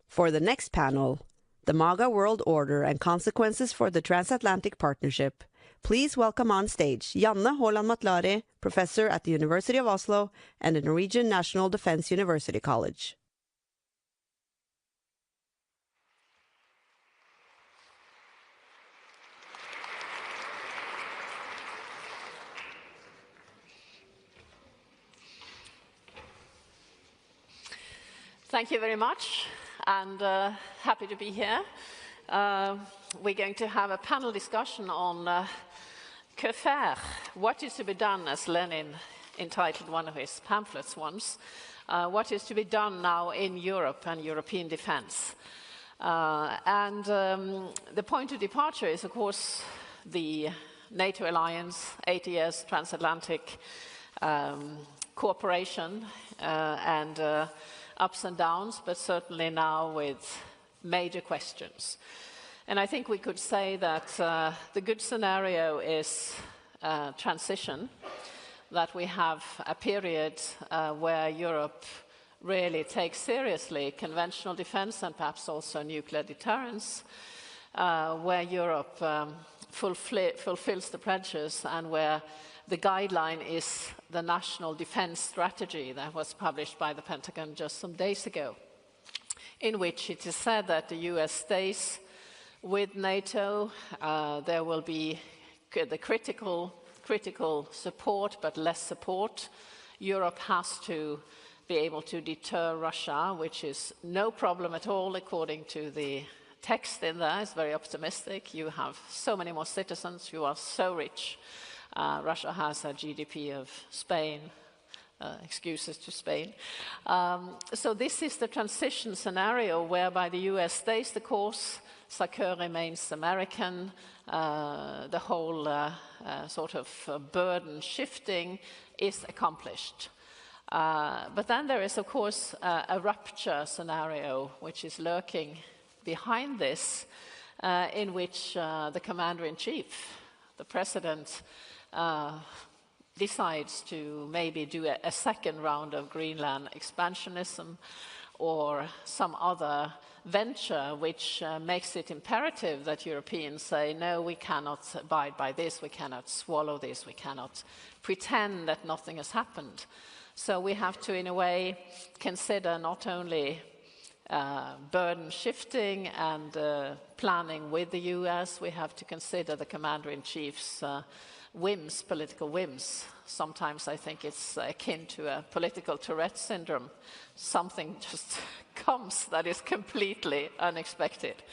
For the next panel, the MAGA World Order and Consequences for the Transatlantic Partnership, please welcome on stage Janne Haaland Matlari, professor at the University of Oslo and the Norwegian National Defense University College. Thank you very much, and happy to be here. We're going to have a panel discussion on que faire, what is to be done, as Lenin entitled one of his pamphlets once, what is to be done now in Europe and European defense. The point of departure is, of course, the NATO alliance, 8 years transatlantic cooperation and ups and downs, but certainly now with major questions. And I think we could say that the good scenario is transition, that we have a period where Europe really takes seriously conventional defense and perhaps also nuclear deterrence, where Europe fulfills the pledges and where the guideline is the National Defense Strategy that was published by the Pentagon just some days ago, in which it is said that the US stays with NATO. There will be the critical support, but less support. Europe has to be able to deter Russia, which is no problem at all according to the text in there. It's very optimistic. You have so many more citizens. You are so rich. Russia has a GDP of Spain, excuses to Spain. So this is the transition scenario whereby the US stays the course, SACEUR remains American, the whole sort of burden shifting is accomplished. But then there is, of course, a rupture scenario which is lurking behind this, in which the commander-in-chief, the president, decides to maybe do a second round of Greenland expansionism or some other venture which makes it imperative that Europeans say, no, we cannot abide by this, we cannot swallow this, we cannot pretend that nothing has happened. So we have to, in a way, consider not only burden shifting and planning with the US, we have to consider the commander-in-chief's whims, political whims. Sometimes I think it's akin to a political Tourette syndrome. Something just comes that is completely unexpected.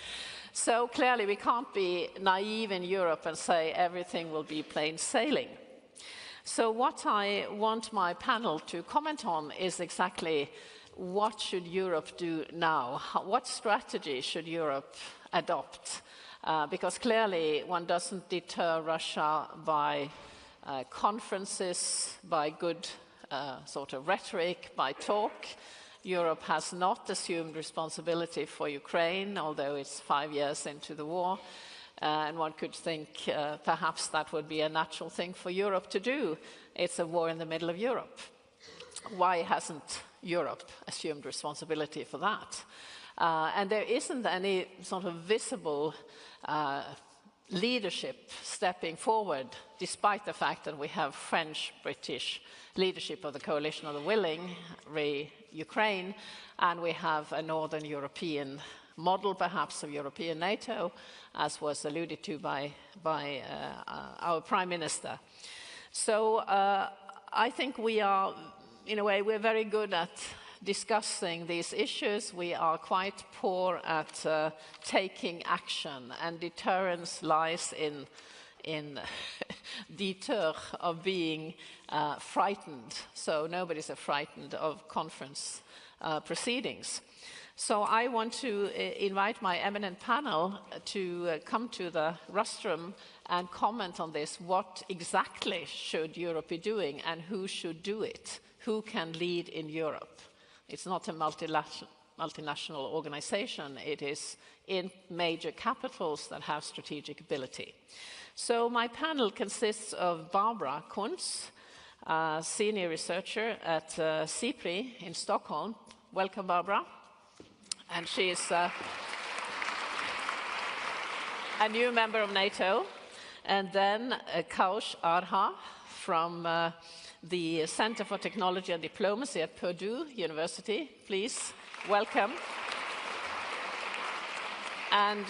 So clearly we can't be naive in Europe and say everything will be plain sailing. So what I want my panel to comment on is exactly what should Europe do now? What strategy should Europe adopt? Because clearly one doesn't deter Russia by conferences, by good sort of rhetoric, by talk. Europe has not assumed responsibility for Ukraine, although it's 5 years into the war. And one could think perhaps that would be a natural thing for Europe to do. It's a war in the middle of Europe. Why hasn't Europe assumed responsibility for that? And there isn't any sort of visible leadership stepping forward, despite the fact that we have French-British leadership of the Coalition of the Willing, Ukraine, and we have a Northern European model, perhaps, of European NATO, as was alluded to by our Prime Minister. So I think we are, in a way, we're very good at discussing these issues. We are quite poor at taking action, and deterrence lies in deter of being frightened. So nobody's frightened of conference proceedings. So I want to invite my eminent panel to come to the rostrum and comment on this. What exactly should Europe be doing, and who should do it? Who can lead in Europe? It's not a multinational organization. It is in major capitals that have strategic ability. So my panel consists of Barbara Kunz, senior researcher at SIPRI in Stockholm. Welcome, Barbara. And she is a new member of NATO. And then Kaush Arha from the Center for Technology and Diplomacy at Purdue University. Please, welcome. And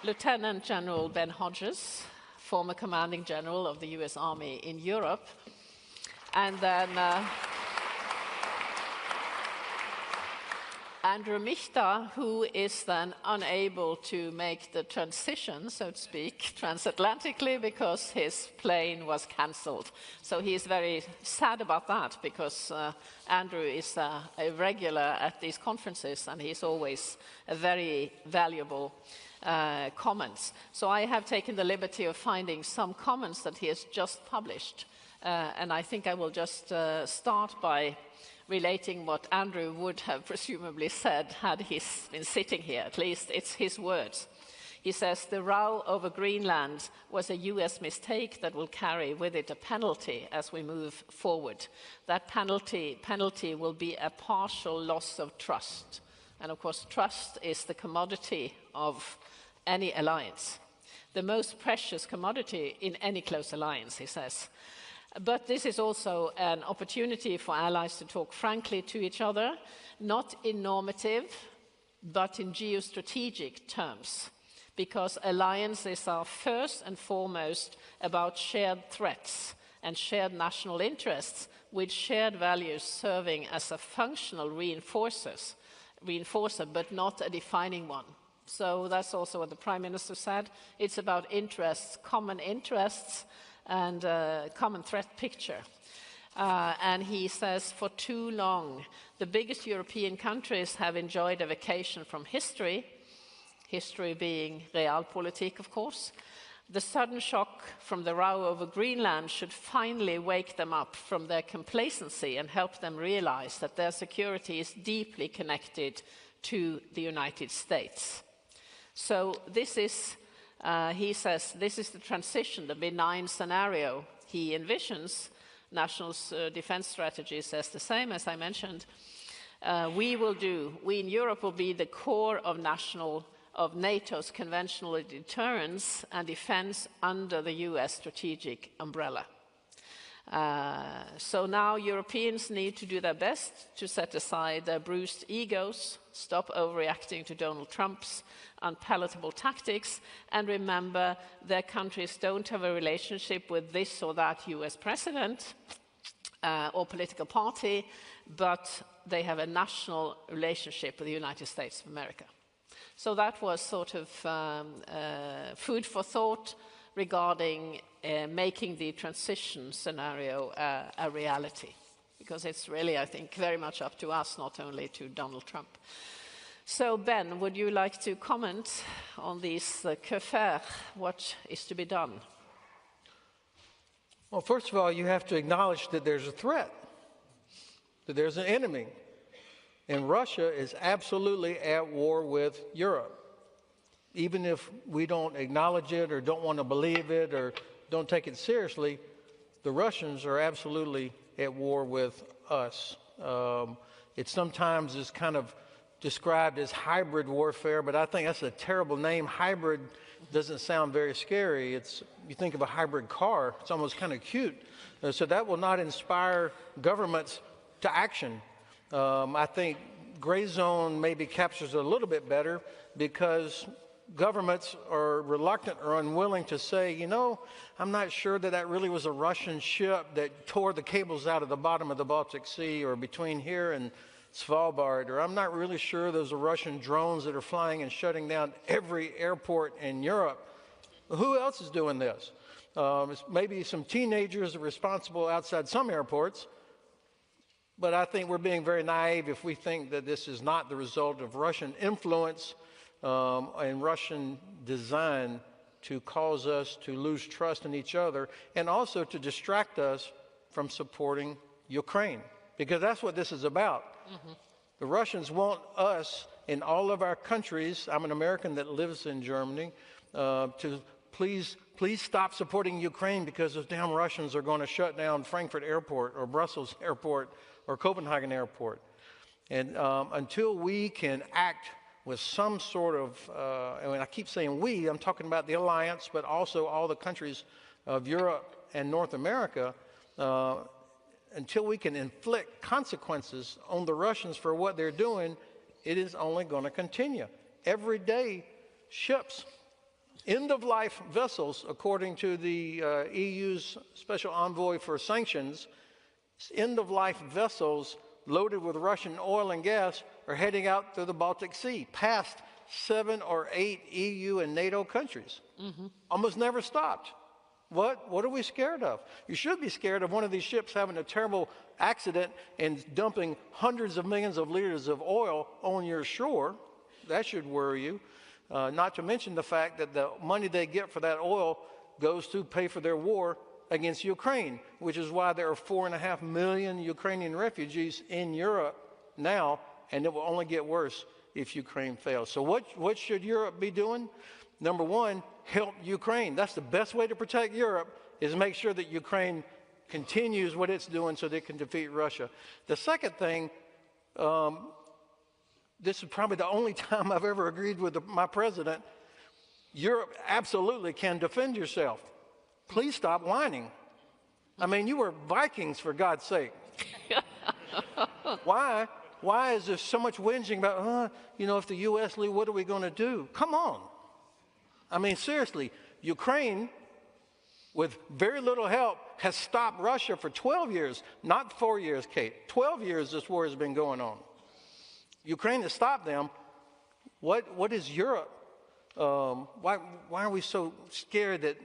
Lieutenant General Ben Hodges, former Commanding General of the US Army in Europe. And then Andrew Michta, who is then unable to make the transition, so to speak, transatlantically because his plane was cancelled. So he is very sad about that, because Andrew is a regular at these conferences, and he's always a very valuable comments. So I have taken the liberty of finding some comments that he has just published. And I think I will just start by relating what Andrew would have presumably said had he been sitting here. At least it's his words. He says, "The row over Greenland was a US mistake that will carry with it a penalty as we move forward. That penalty will be a partial loss of trust." And of course, trust is the commodity of any alliance, the most precious commodity in any close alliance, he says. But this is also an opportunity for allies to talk frankly to each other, not in normative, but in geostrategic terms, because alliances are first and foremost about shared threats and shared national interests, with shared values serving as a functional reinforcer, but not a defining one. So that's also what the Prime Minister said. It's about interests, common interests, and common threat picture. And he says, for too long, the biggest European countries have enjoyed a vacation from history being realpolitik, of course. The sudden shock from the row over Greenland should finally wake them up from their complacency and help them realize that their security is deeply connected to the United States. So this is, he says, this is the transition, the benign scenario he envisions. National defense strategy says the same, as I mentioned. We in Europe will be the core of NATO's conventional deterrence and defense under the US strategic umbrella. So now Europeans need to do their best to set aside their bruised egos, stop overreacting to Donald Trump's unpalatable tactics, and remember their countries don't have a relationship with this or that US president or political party, but they have a national relationship with the United States of America. So that was sort of food for thought regarding making the transition scenario a reality, because it's really, I think, very much up to us, not only to Donald Trump. So, Ben, would you like to comment on these que faire, what is to be done? Well, first of all, you have to acknowledge that there's a threat. that there's an enemy. And Russia is absolutely at war with Europe. Even if we don't acknowledge it or don't want to believe it or don't take it seriously, the Russians are absolutely at war with us. It sometimes is kind of described as hybrid warfare, but I think that's a terrible name. Hybrid doesn't sound very scary. You think of a hybrid car, it's almost kind of cute. So that will not inspire governments to action. I think gray zone maybe captures it a little bit better because governments are reluctant or unwilling to say, you know, I'm not sure that that really was a Russian ship that tore the cables out of the bottom of the Baltic Sea or between here and Svalbard, or I'm not really sure those are Russian drones that are flying and shutting down every airport in Europe. Who else is doing this? Maybe some teenagers are responsible outside some airports, but I think we're being very naive if we think that this is not the result of Russian influence and Russian design to cause us to lose trust in each other and also to distract us from supporting Ukraine, because that's what this is about. Mm-hmm. The Russians want us in all of our countries, I'm an American that lives in Germany, to please stop supporting Ukraine because those damn Russians are going to shut down Frankfurt Airport or Brussels Airport or Copenhagen Airport. And until we can act with some sort of, I keep saying we, I'm talking about the alliance, but also all the countries of Europe and North America, until we can inflict consequences on the Russians for what they're doing, it is only going to continue. Every day, ships, end-of-life vessels, according to the EU's Special Envoy for Sanctions, end-of-life vessels loaded with Russian oil and gas are heading out through the Baltic Sea, past 7 or 8 EU and NATO countries. Mm-hmm. Almost never stopped. What are we scared of? You should be scared of one of these ships having a terrible accident and dumping hundreds of millions of liters of oil on your shore. That should worry you. Not to mention the fact that the money they get for that oil goes to pay for their war against Ukraine, which is why there are 4.5 million Ukrainian refugees in Europe now, and it will only get worse if Ukraine fails. So what should Europe be doing? Number one, help Ukraine. That's the best way to protect Europe, is make sure that Ukraine continues what it's doing so they can defeat Russia. The second thing, this is probably the only time I've ever agreed with my president, Europe absolutely can defend yourself. Please stop whining. I mean, you were Vikings, for God's sake. Why is there so much whinging about, if the U.S. leave, what are we going to do? Come on. I mean, seriously, Ukraine, with very little help, has stopped Russia for 12 years, not 4 years, Kate. 12 years this war has been going on. Ukraine has stopped them. What is Europe? Why are we so scared that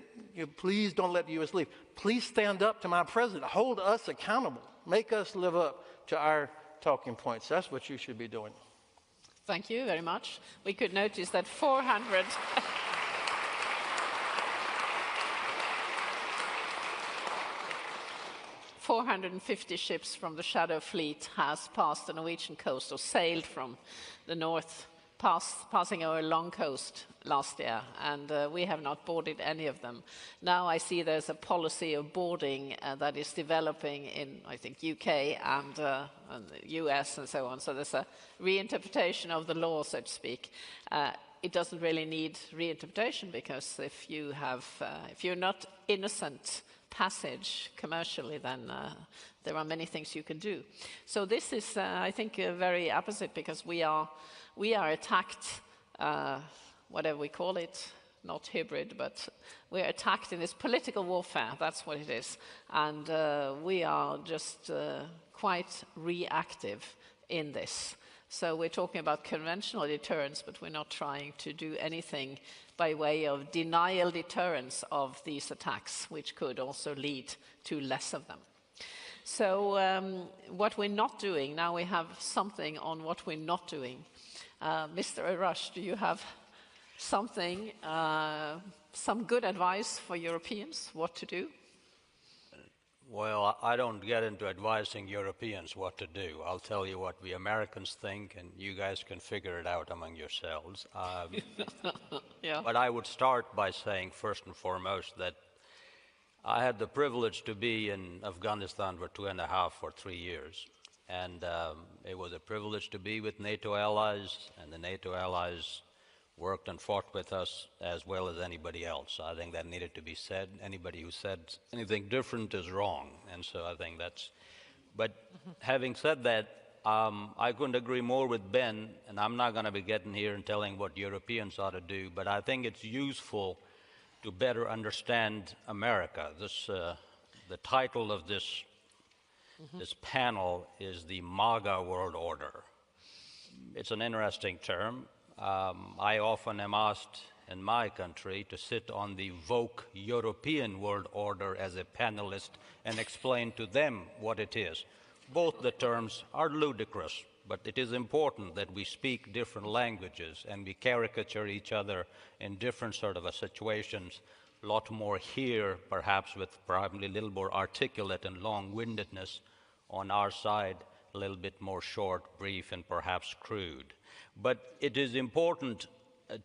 please don't let the U.S. leave? Please stand up to my president. Hold us accountable. Make us live up to our talking points. That's what you should be doing. Thank you very much. We could notice that 450 ships from the Shadow Fleet has passed the Norwegian coast or sailed from the north, passing our long coast last year, and we have not boarded any of them. Now I see there's a policy of boarding that is developing in, I think, UK and the US and so on. So there's a reinterpretation of the law, so to speak. It doesn't really need reinterpretation because if you're not innocent passage commercially, then there are many things you can do. So this is, I think, very opposite, because we are attacked, whatever we call it, not hybrid, but we are attacked in this political warfare. That's what it is, and we are just quite reactive in this. So we're talking about conventional deterrence, but we're not trying to do anything by way of denial deterrence of these attacks, which could also lead to less of them. So what we're not doing, now we have something on what we're not doing. Mr. Rush, do you have something, some good advice for Europeans, what to do? Well, I don't get into advising Europeans what to do. I'll tell you what we Americans think, and you guys can figure it out among yourselves. Yeah. But I would start by saying, first and foremost, that I had the privilege to be in Afghanistan for 2.5 or 3 years. And it was a privilege to be with NATO allies, and the NATO allies worked and fought with us as well as anybody else. I think that needed to be said. Anybody who said anything different is wrong. And so I think that's... But having said that, I couldn't agree more with Ben, and I'm not going to be getting here and telling what Europeans ought to do, but I think it's useful to better understand America. The title of this panel is the MAGA World Order. It's an interesting term. I often am asked in my country to sit on the woke European world order as a panelist and explain to them what it is. Both the terms are ludicrous, but it is important that we speak different languages and we caricature each other in different sort of situations. A lot more here, perhaps with probably a little more articulate and long-windedness on our side, a little bit more short, brief, and perhaps crude. But it is important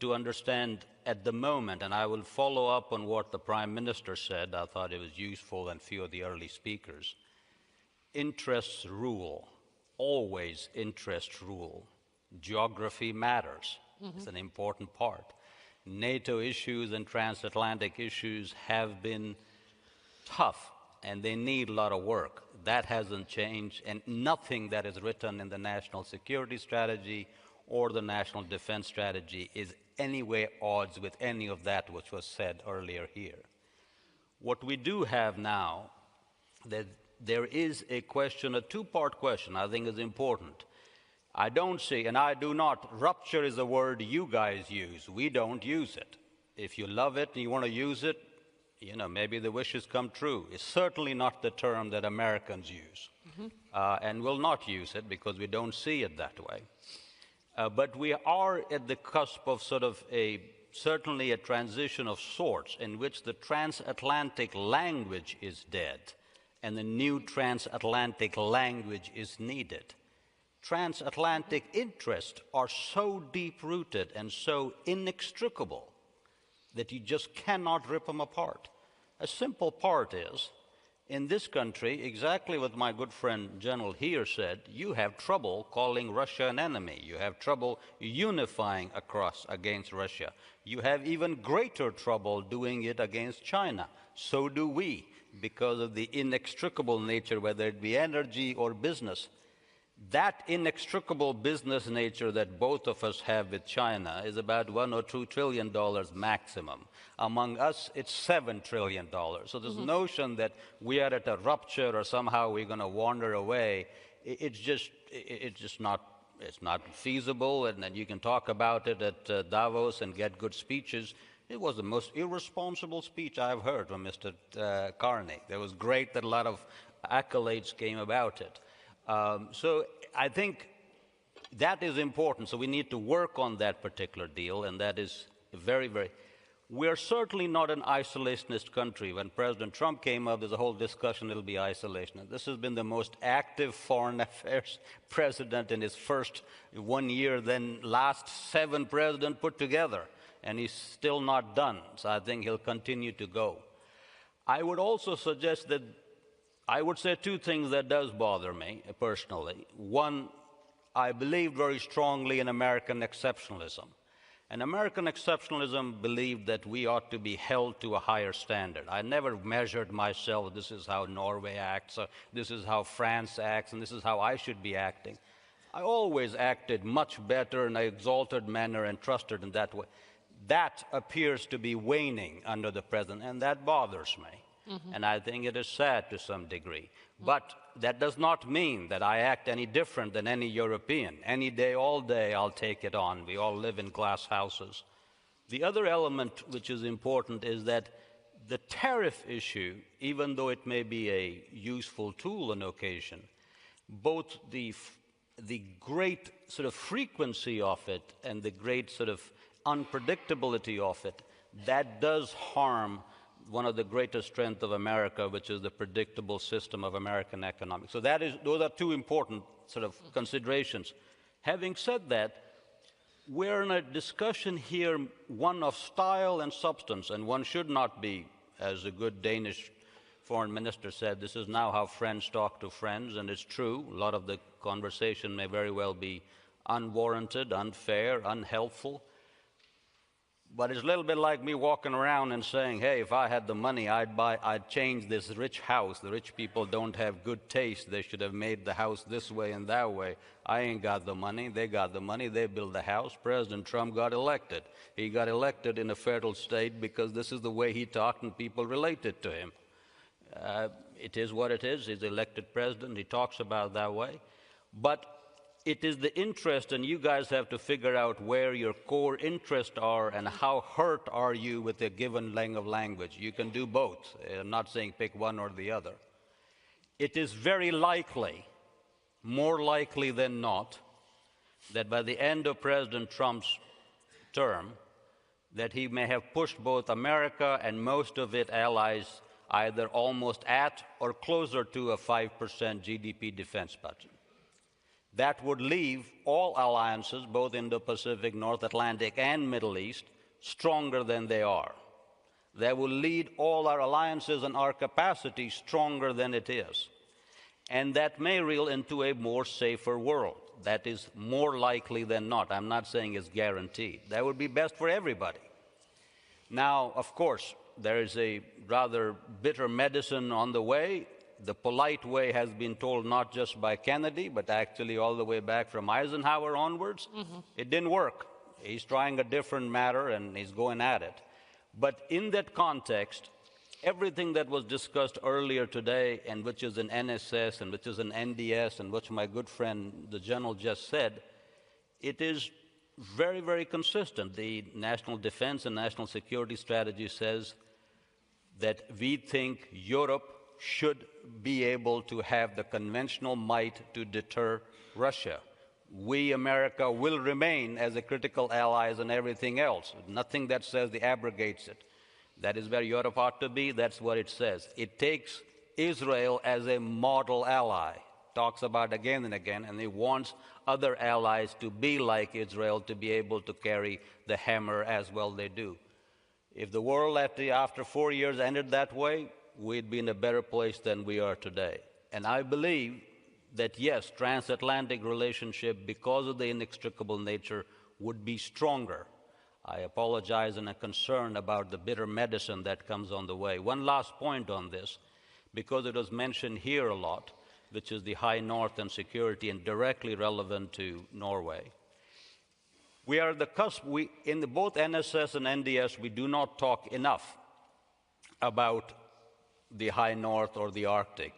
to understand at the moment, and I will follow up on what the Prime Minister said. I thought it was useful, and few of the early speakers. Interests rule. Always interests rule. Geography matters. It's an important part. NATO issues and transatlantic issues have been tough, and they need a lot of work. That hasn't changed, and nothing that is written in the national security strategy or the national defense strategy is anyway odds with any of that which was said earlier here. What we do have now, that there is a question, a two-part question I think is important. I don't see, and I do not, rupture is a word you guys use. We don't use it. If you love it and you want to use it, you know, maybe the wishes come true. It's certainly not the term that Americans use, and will not use it because we don't see it that way. But we are at the cusp of sort of certainly a transition of sorts in which the transatlantic language is dead and the new transatlantic language is needed. Transatlantic interests are so deep-rooted and so inextricable that you just cannot rip them apart. A simple part is, in this country, exactly what my good friend General here said, you have trouble calling Russia an enemy. You have trouble unifying against Russia. You have even greater trouble doing it against China. So do we, because of the inextricable nature, whether it be energy or business. That inextricable business nature that both of us have with China is about $1 or $2 trillion maximum. Among us, it's $7 trillion. So this notion that we are at a rupture or somehow we're going to wander away, it's just not feasible. And then you can talk about it at Davos and get good speeches. It was the most irresponsible speech I've heard from Mr. Carney. It was great that a lot of accolades came about it. So I think that is important. So we need to work on that particular deal, and that is very, very... We're certainly not an isolationist country. When President Trump came up, there's a whole discussion it'll be isolationist. This has been the most active foreign affairs president in his first 1 year than last 7 presidents put together, and he's still not done. So I think he'll continue to go. I would also suggest that I would say 2 things that does bother me personally. One, I believe very strongly in American exceptionalism. And American exceptionalism believed that we ought to be held to a higher standard. I never measured myself, this is how Norway acts, or this is how France acts, and this is how I should be acting. I always acted much better in an exalted manner and trusted in that way. That appears to be waning under the president, and that bothers me. And I think it is sad to some degree. But that does not mean that I act any different than any European. Any day, all day, I'll take it on. We all live in glass houses. The other element which is important is that the tariff issue, even though it may be a useful tool on occasion, both the great sort of frequency of it and the great sort of unpredictability of it, that does harm one of the greatest strengths of America, which is the predictable system of American economics. So those are two important sort of considerations. Having said that, we're in a discussion here, one of style and substance, and one should not be, as a good Danish foreign minister said, this is now how friends talk to friends, and it's true. A lot of the conversation may very well be unwarranted, unfair, unhelpful. But it's a little bit like me walking around and saying, hey, if I had the money, I'd change this rich house. The rich people don't have good taste. They should have made the house this way and that way. I ain't got the money. They got the money. They built the house. President Trump got elected. He got elected in a federal state because this is the way he talked and people related to him. It is what it is. He's elected president. He talks about it that way. But it is the interest, and you guys have to figure out where your core interests are and how hurt are you with a given length of language. You can do both. I'm not saying pick one or the other. It is very likely, more likely than not, that by the end of President Trump's term, that he may have pushed both America and most of its allies either almost at or closer to a 5% GDP defense budget. That would leave all alliances, both Indo-Pacific, North Atlantic, and Middle East, stronger than they are. That will lead all our alliances and our capacity stronger than it is. And that may reel into a more safer world. That is more likely than not. I'm not saying it's guaranteed. That would be best for everybody. Now, of course, there is a rather bitter medicine on the way. The polite way has been told not just by Kennedy, but actually all the way back from Eisenhower onwards. It didn't work. He's trying a different matter, and he's going at it. But in that context, everything that was discussed earlier today, and which is an NSS, and which is an NDS, and which my good friend, the General, just said, it is very, very consistent. The National Defense and National Security Strategy says that we think Europe should be able to have the conventional might to deter Russia. We, America, will remain as a critical allies and everything else. Nothing that says it abrogates it. That is where Europe ought to be. That's what it says. It takes Israel as a model ally, talks about again and again, and it wants other allies to be like Israel, to be able to carry the hammer as well they do. If the world after 4 years ended that way, we'd be in a better place than we are today. And I believe that, yes, transatlantic relationship, because of the inextricable nature, would be stronger. I apologize and am concerned about the bitter medicine that comes on the way. One last point on this, because it was mentioned here a lot, which is the high north and security, and directly relevant to Norway. We are at the cusp. In both NSS and NDS, we do not talk enough about the high north or the Arctic.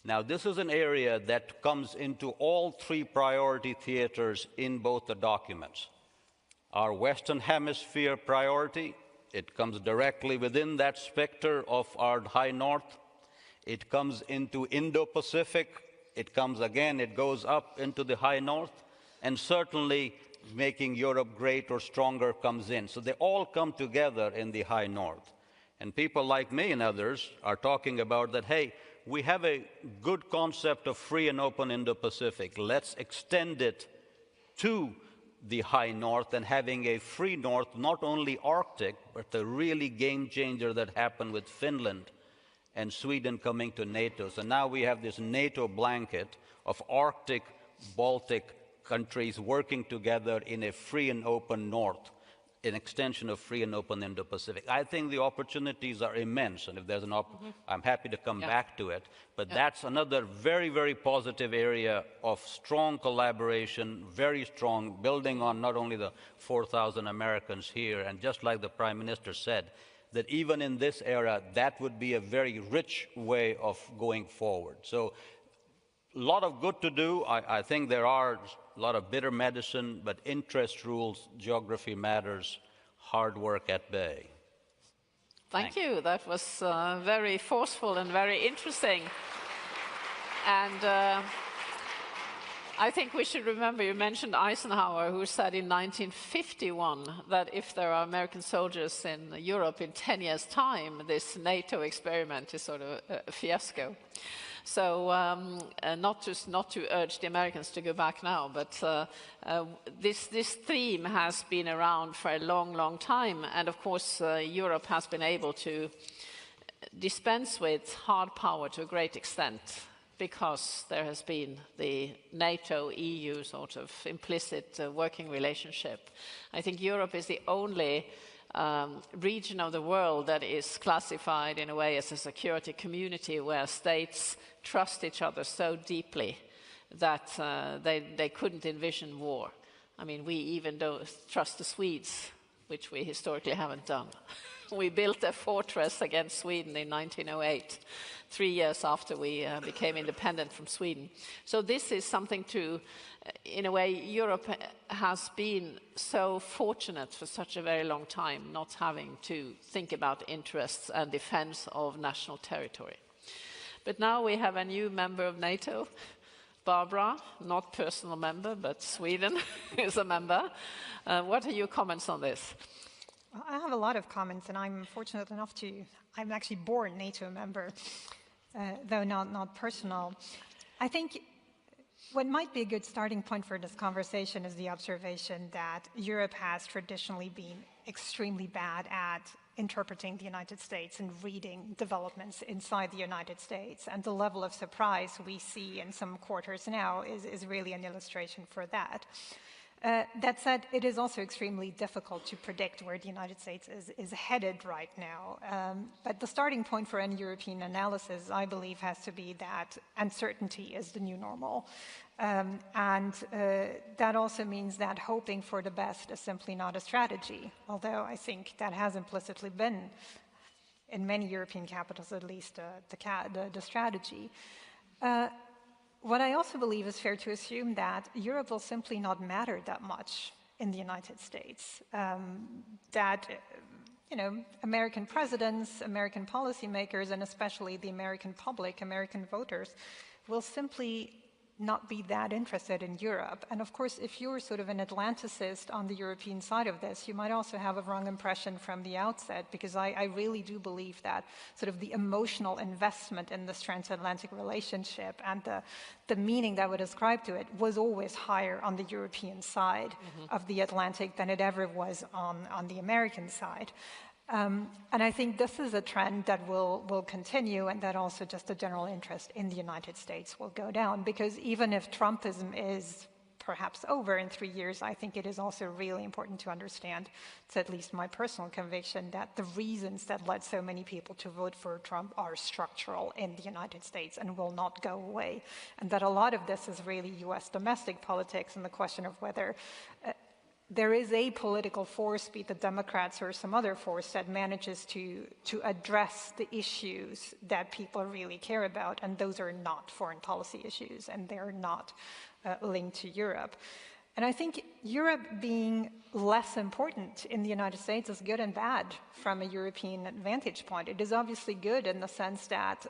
Now, this is an area that comes into all three priority theaters in both the documents. Our Western Hemisphere priority, it comes directly within that specter of our high north. It comes into Indo-Pacific. It comes again, it goes up into the high north. And certainly making Europe great or stronger comes in. So they all come together in the high north. And people like me and others are talking about that, hey, we have a good concept of free and open Indo-Pacific. Let's extend it to the high north and having a free north, not only Arctic, but the really game changer that happened with Finland and Sweden coming to NATO. So now we have this NATO blanket of Arctic, Baltic countries working together in a free and open north, an extension of free and open Indo-Pacific. I think the opportunities are immense, and if there's an I'm happy to come back to it. But that's another very, very positive area of strong collaboration, very strong, building on not only the 4,000 Americans here, and just like the Prime Minister said, that even in this era, that would be a very rich way of going forward. So a lot of good to do. I think there are a lot of bitter medicine, but interest rules, geography matters, hard work at bay. Thank you. That was very forceful and very interesting. And I think we should remember, you mentioned Eisenhower, who said in 1951 that if there are American soldiers in Europe in 10 years' time, this NATO experiment is sort of a fiasco. So not to urge the Americans to go back now, but this theme has been around for a long, long time. And of course, Europe has been able to dispense with hard power to a great extent, because there has been the NATO-EU sort of implicit working relationship. I think Europe is the only region of the world that is classified in a way as a security community where states trust each other so deeply that they couldn't envision war. I mean, we even don't trust the Swedes, which we historically haven't done. We built a fortress against Sweden in 1908, 3 years after we became independent from Sweden. So this is something to, in a way, Europe has been so fortunate for such a very long time, not having to think about interests and defense of national territory. But now we have a new member of NATO, Barbara, not personal member, but Sweden is a member. What are your comments on this? Well, I have a lot of comments, and I'm fortunate enough I'm actually born NATO member, though not personal. I think what might be a good starting point for this conversation is the observation that Europe has traditionally been extremely bad at interpreting the United States and reading developments inside the United States. And the level of surprise we see in some quarters now is really an illustration for that. That said, it is also extremely difficult to predict where the United States is headed right now. But the starting point for any European analysis, I believe, has to be that uncertainty is the new normal. And that also means that hoping for the best is simply not a strategy, although I think that has implicitly been, in many European capitals at least, the strategy. What I also believe is fair to assume that Europe will simply not matter that much in the United States. That, American presidents, American policymakers, and especially the American public, American voters, will simply not be that interested in Europe. And of course, if you're sort of an Atlanticist on the European side of this, you might also have a wrong impression from the outset, because I really do believe that sort of the emotional investment in this transatlantic relationship and the meaning that would ascribe to it was always higher on the European side of the Atlantic than it ever was on the American side. And I think this is a trend that will continue, and that also just the general interest in the United States will go down, because even if Trumpism is perhaps over in 3 years, I think it is also really important to understand, it's at least my personal conviction, that the reasons that led so many people to vote for Trump are structural in the United States and will not go away. And that a lot of this is really US domestic politics and the question of whether there is a political force, be it the Democrats or some other force, that manages to address the issues that people really care about, and those are not foreign policy issues, and they're not linked to Europe. And I think Europe being less important in the United States is good and bad from a European vantage point. It is obviously good in the sense that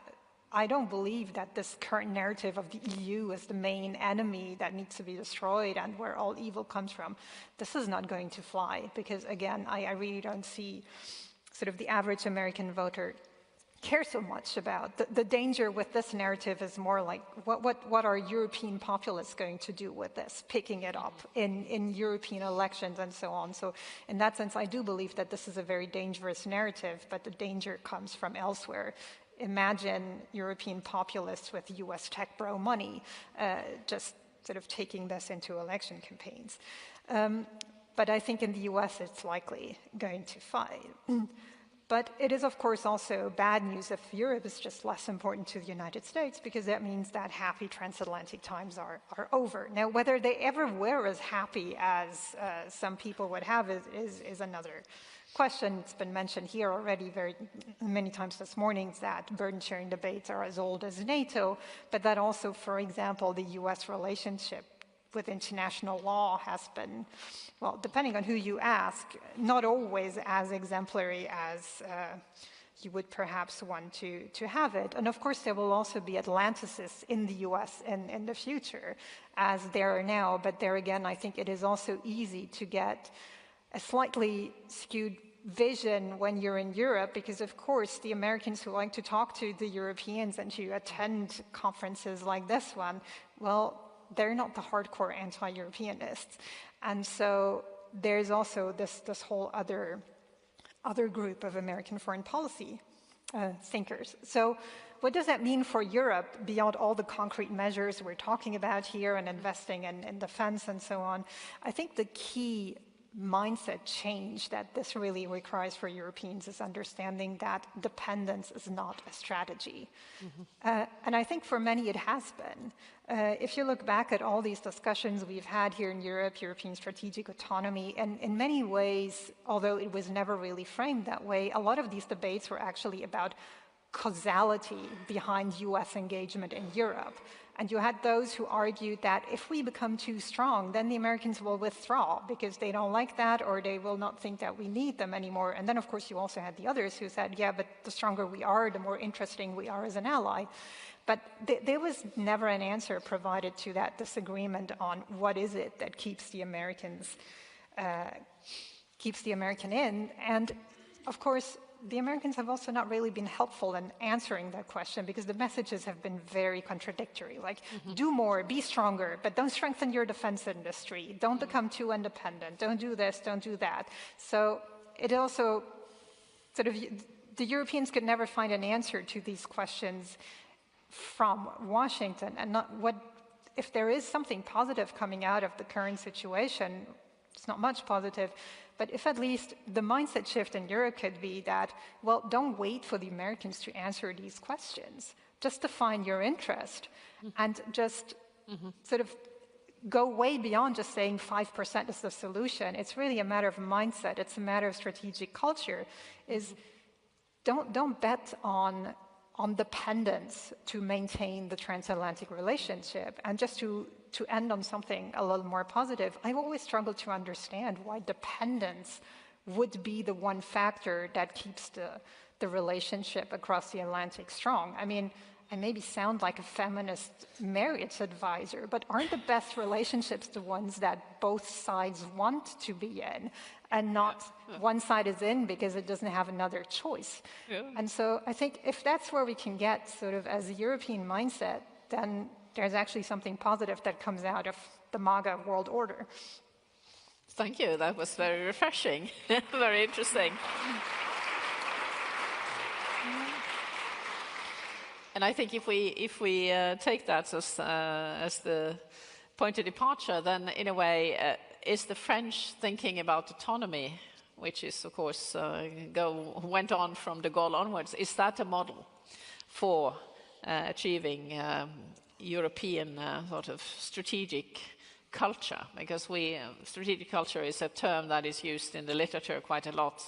I don't believe that this current narrative of the EU as the main enemy that needs to be destroyed and where all evil comes from, this is not going to fly, because again, I really don't see sort of the average American voter care so much about. The danger with this narrative is more like, what are European populists going to do with this, picking it up in European elections and so on. So in that sense, I do believe that this is a very dangerous narrative, but the danger comes from elsewhere. Imagine European populists with US tech bro money just sort of taking this into election campaigns. But I think in the US it's likely going to fight. But it is, of course, also bad news if Europe is just less important to the United States, because that means that happy transatlantic times are over. Now, whether they ever were as happy as some people would have is another question. It's been mentioned here already very many times this morning that burden-sharing debates are as old as NATO, but that also, for example, the US relationship with international law has been, well, depending on who you ask, not always as exemplary as you would perhaps want to have it. And of course, there will also be Atlanticists in the US in the future, as there are now. But there again, I think it is also easy to get a slightly skewed vision when you're in Europe, because of course the Americans who like to talk to the Europeans and to attend conferences like this one, well, they're not the hardcore anti-Europeanists. And so there's also this whole other group of American foreign policy thinkers. So what does that mean for Europe beyond all the concrete measures we're talking about here and investing in defense and so on? I think the key mindset change that this really requires for Europeans is understanding that dependence is not a strategy. And I think for many it has been. If you look back at all these discussions we've had here in Europe, European strategic autonomy, and in many ways, although it was never really framed that way, a lot of these debates were actually about causality behind US engagement in Europe. And you had those who argued that if we become too strong, then the Americans will withdraw because they don't like that, or they will not think that we need them anymore. And then, of course, you also had the others who said, yeah, but the stronger we are, the more interesting we are as an ally. But there was never an answer provided to that disagreement on what is it that keeps the American in. And, of course, the Americans have also not really been helpful in answering that question, because the messages have been very contradictory. Like, do more, be stronger, but don't strengthen your defense industry. Don't become too independent. Don't do this, don't do that. So it also sort of, the Europeans could never find an answer to these questions from Washington. And not what, if there is something positive coming out of the current situation, it's not much positive. But if at least the mindset shift in Europe could be that, well, don't wait for the Americans to answer these questions. Just define your interest and just sort of go way beyond just saying 5% is the solution. It's really a matter of mindset. It's a matter of strategic culture. Is don't bet on dependence to maintain the transatlantic relationship. And just to end on something a little more positive, I've always struggled to understand why dependence would be the one factor that keeps the relationship across the Atlantic strong. I mean, I maybe sound like a feminist marriage advisor, but aren't the best relationships the ones that both sides want to be in, and not one side is in because it doesn't have another choice? And so I think if that's where we can get sort of as a European mindset, then there's actually something positive that comes out of the MAGA world order. Thank you. That was very refreshing. Very interesting. And I think if we take that as the point of departure, then in a way, is the French thinking about autonomy, which is, of course, went on from de Gaulle onwards, is that a model for achieving European sort of strategic culture? Because strategic culture is a term that is used in the literature quite a lot.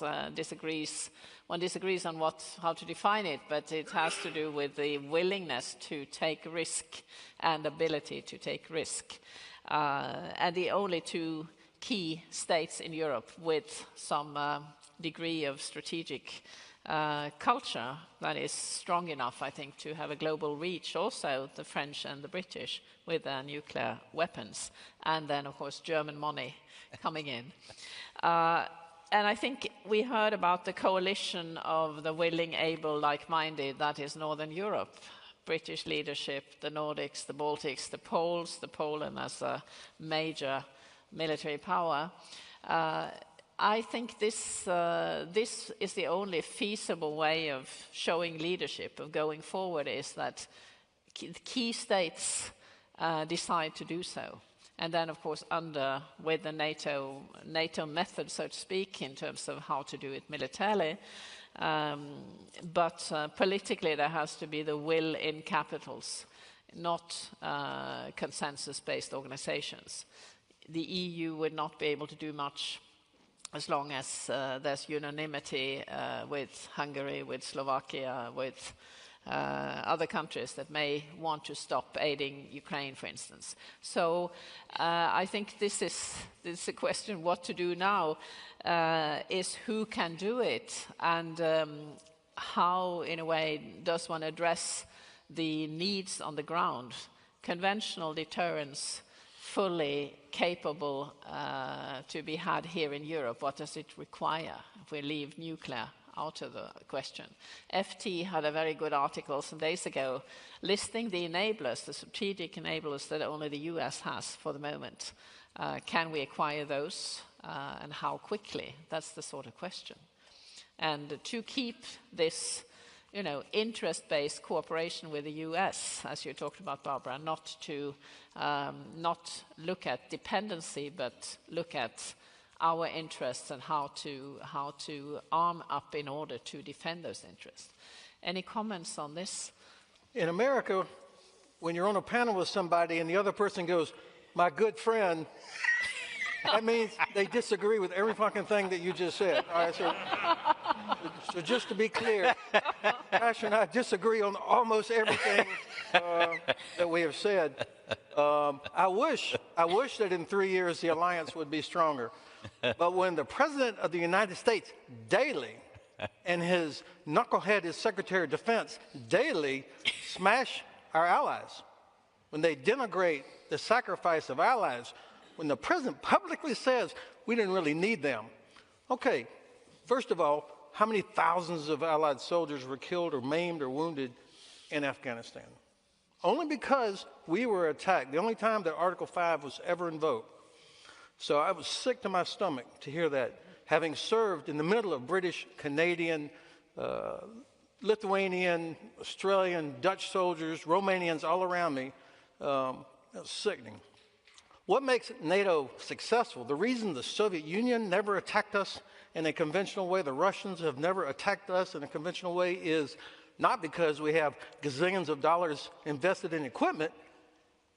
One disagrees on how to define it, but it has to do with the willingness to take risk and ability to take risk. And the only two key states in Europe with some degree of strategic culture that is strong enough, I think, to have a global reach, also the French and the British with their nuclear weapons, and then, of course, German money coming in. And I think we heard about the coalition of the willing, able, like-minded, that is Northern Europe. British leadership, the Nordics, the Baltics, the Poles, Poland as a major military power. I think this is the only feasible way of showing leadership, of going forward, is that key states decide to do so. And then, of course, with the NATO method, so to speak, in terms of how to do it militarily. But politically, there has to be the will in capitals, not consensus-based organizations. The EU would not be able to do much as long as there's unanimity with Hungary, with Slovakia, with other countries that may want to stop aiding Ukraine, for instance. So I think this is a question what to do now, is who can do it, and how, in a way, does one address the needs on the ground? Conventional deterrence, fully capable to be had here in Europe, what does it require if we leave nuclear out of the question? FT had a very good article some days ago listing the enablers, the strategic enablers that only the US has for the moment. Can we acquire those and how quickly? That's the sort of question. And to keep this interest-based cooperation with the US, as you talked about, Barbara, not to not look at dependency, but look at our interests and how to arm up in order to defend those interests. Any comments on this? In America, when you're on a panel with somebody and the other person goes, "My good friend," that means they disagree with every fucking thing that you just said. All right, so just to be clear, Kaja and I disagree on almost everything that we have said. I wish that in 3 years the alliance would be stronger. But when the President of the United States daily and his knucklehead, his Secretary of Defense, daily smash our allies, when they denigrate the sacrifice of allies, when the President publicly says we didn't really need them. Okay, first of all, how many thousands of Allied soldiers were killed or maimed or wounded in Afghanistan? Only because we were attacked, the only time that Article 5 was ever invoked. So I was sick to my stomach to hear that, having served in the middle of British, Canadian, Lithuanian, Australian, Dutch soldiers, Romanians all around me. It was sickening. What makes NATO successful? The reason the Soviet Union never attacked us in a conventional way, the Russians have never attacked us in a conventional way, is not because we have gazillions of dollars invested in equipment.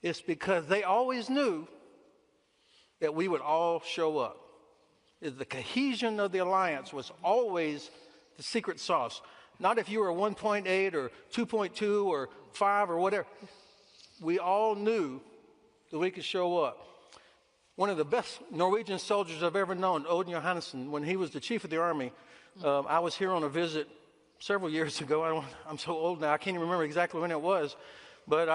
It's because they always knew that we would all show up. The cohesion of the alliance was always the secret sauce. Not if you were 1.8 or 2.2 or 5 or whatever. We all knew that we could show up. One of the best Norwegian soldiers I've ever known, Odin Johannesson, when he was the chief of the army, I was here on a visit several years ago. I'm so old now, I can't even remember exactly when it was. But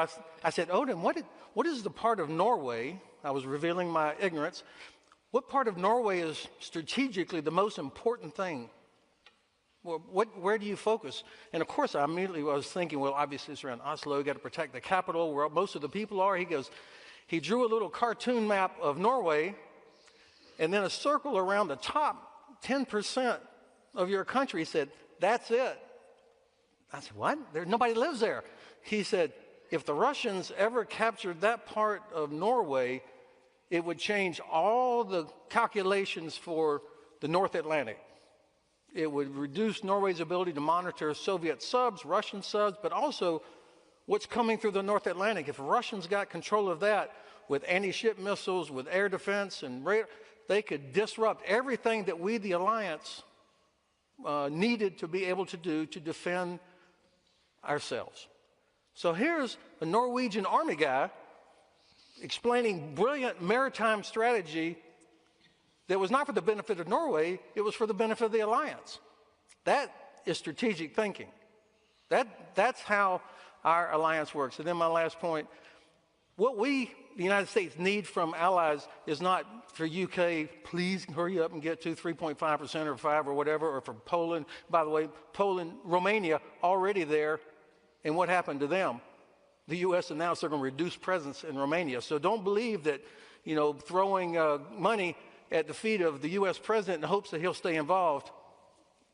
I said, Odin, what is the part of Norway? I was revealing my ignorance. What part of Norway is strategically the most important thing? Where do you focus? And of course, I immediately was thinking, well, obviously it's around Oslo. You got to protect the capital where most of the people are. He drew a little cartoon map of Norway, and then a circle around the top 10% of your country. He said, that's it. I said, what? Nobody lives there. He said, if the Russians ever captured that part of Norway, it would change all the calculations for the North Atlantic. It would reduce Norway's ability to monitor Soviet subs, Russian subs, but also what's coming through the North Atlantic. If Russians got control of that with anti-ship missiles, with air defense, and they could disrupt everything that we, the alliance, needed to be able to do to defend ourselves. So here's a Norwegian army guy explaining brilliant maritime strategy that was not for the benefit of Norway, it was for the benefit of the alliance. That is strategic thinking. That's how our alliance works. And then my last point, what we, the United States, need from allies is not for UK, please hurry up and get to 3.5% or 5 or whatever, or for Poland. By the way, Poland, Romania, already there. And what happened to them? The U.S. announced they're going to reduce presence in Romania. So don't believe that, throwing money at the feet of the U.S. president in hopes that he'll stay involved,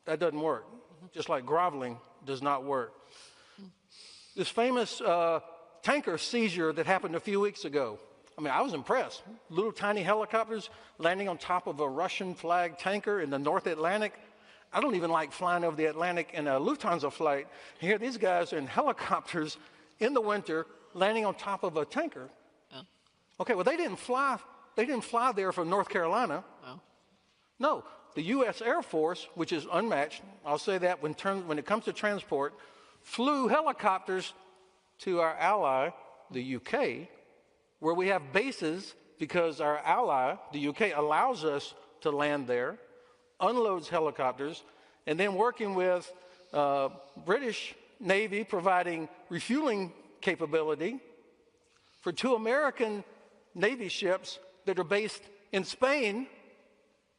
that doesn't work. Just like groveling does not work. This famous tanker seizure that happened a few weeks ago, I was impressed. Little tiny helicopters landing on top of a Russian flag tanker in the North Atlantic. I don't even like flying over the Atlantic in a Lufthansa flight. Here, these guys are in helicopters in the winter landing on top of a tanker. Oh. Okay, well, they didn't fly there from North Carolina. Oh. No, the U.S. Air Force, which is unmatched, I'll say that when it comes to transport, flew helicopters to our ally, the UK, where we have bases because our ally, the UK, allows us to land there, unloads helicopters, and then working with British Navy providing refueling capability for 2 American Navy ships that are based in Spain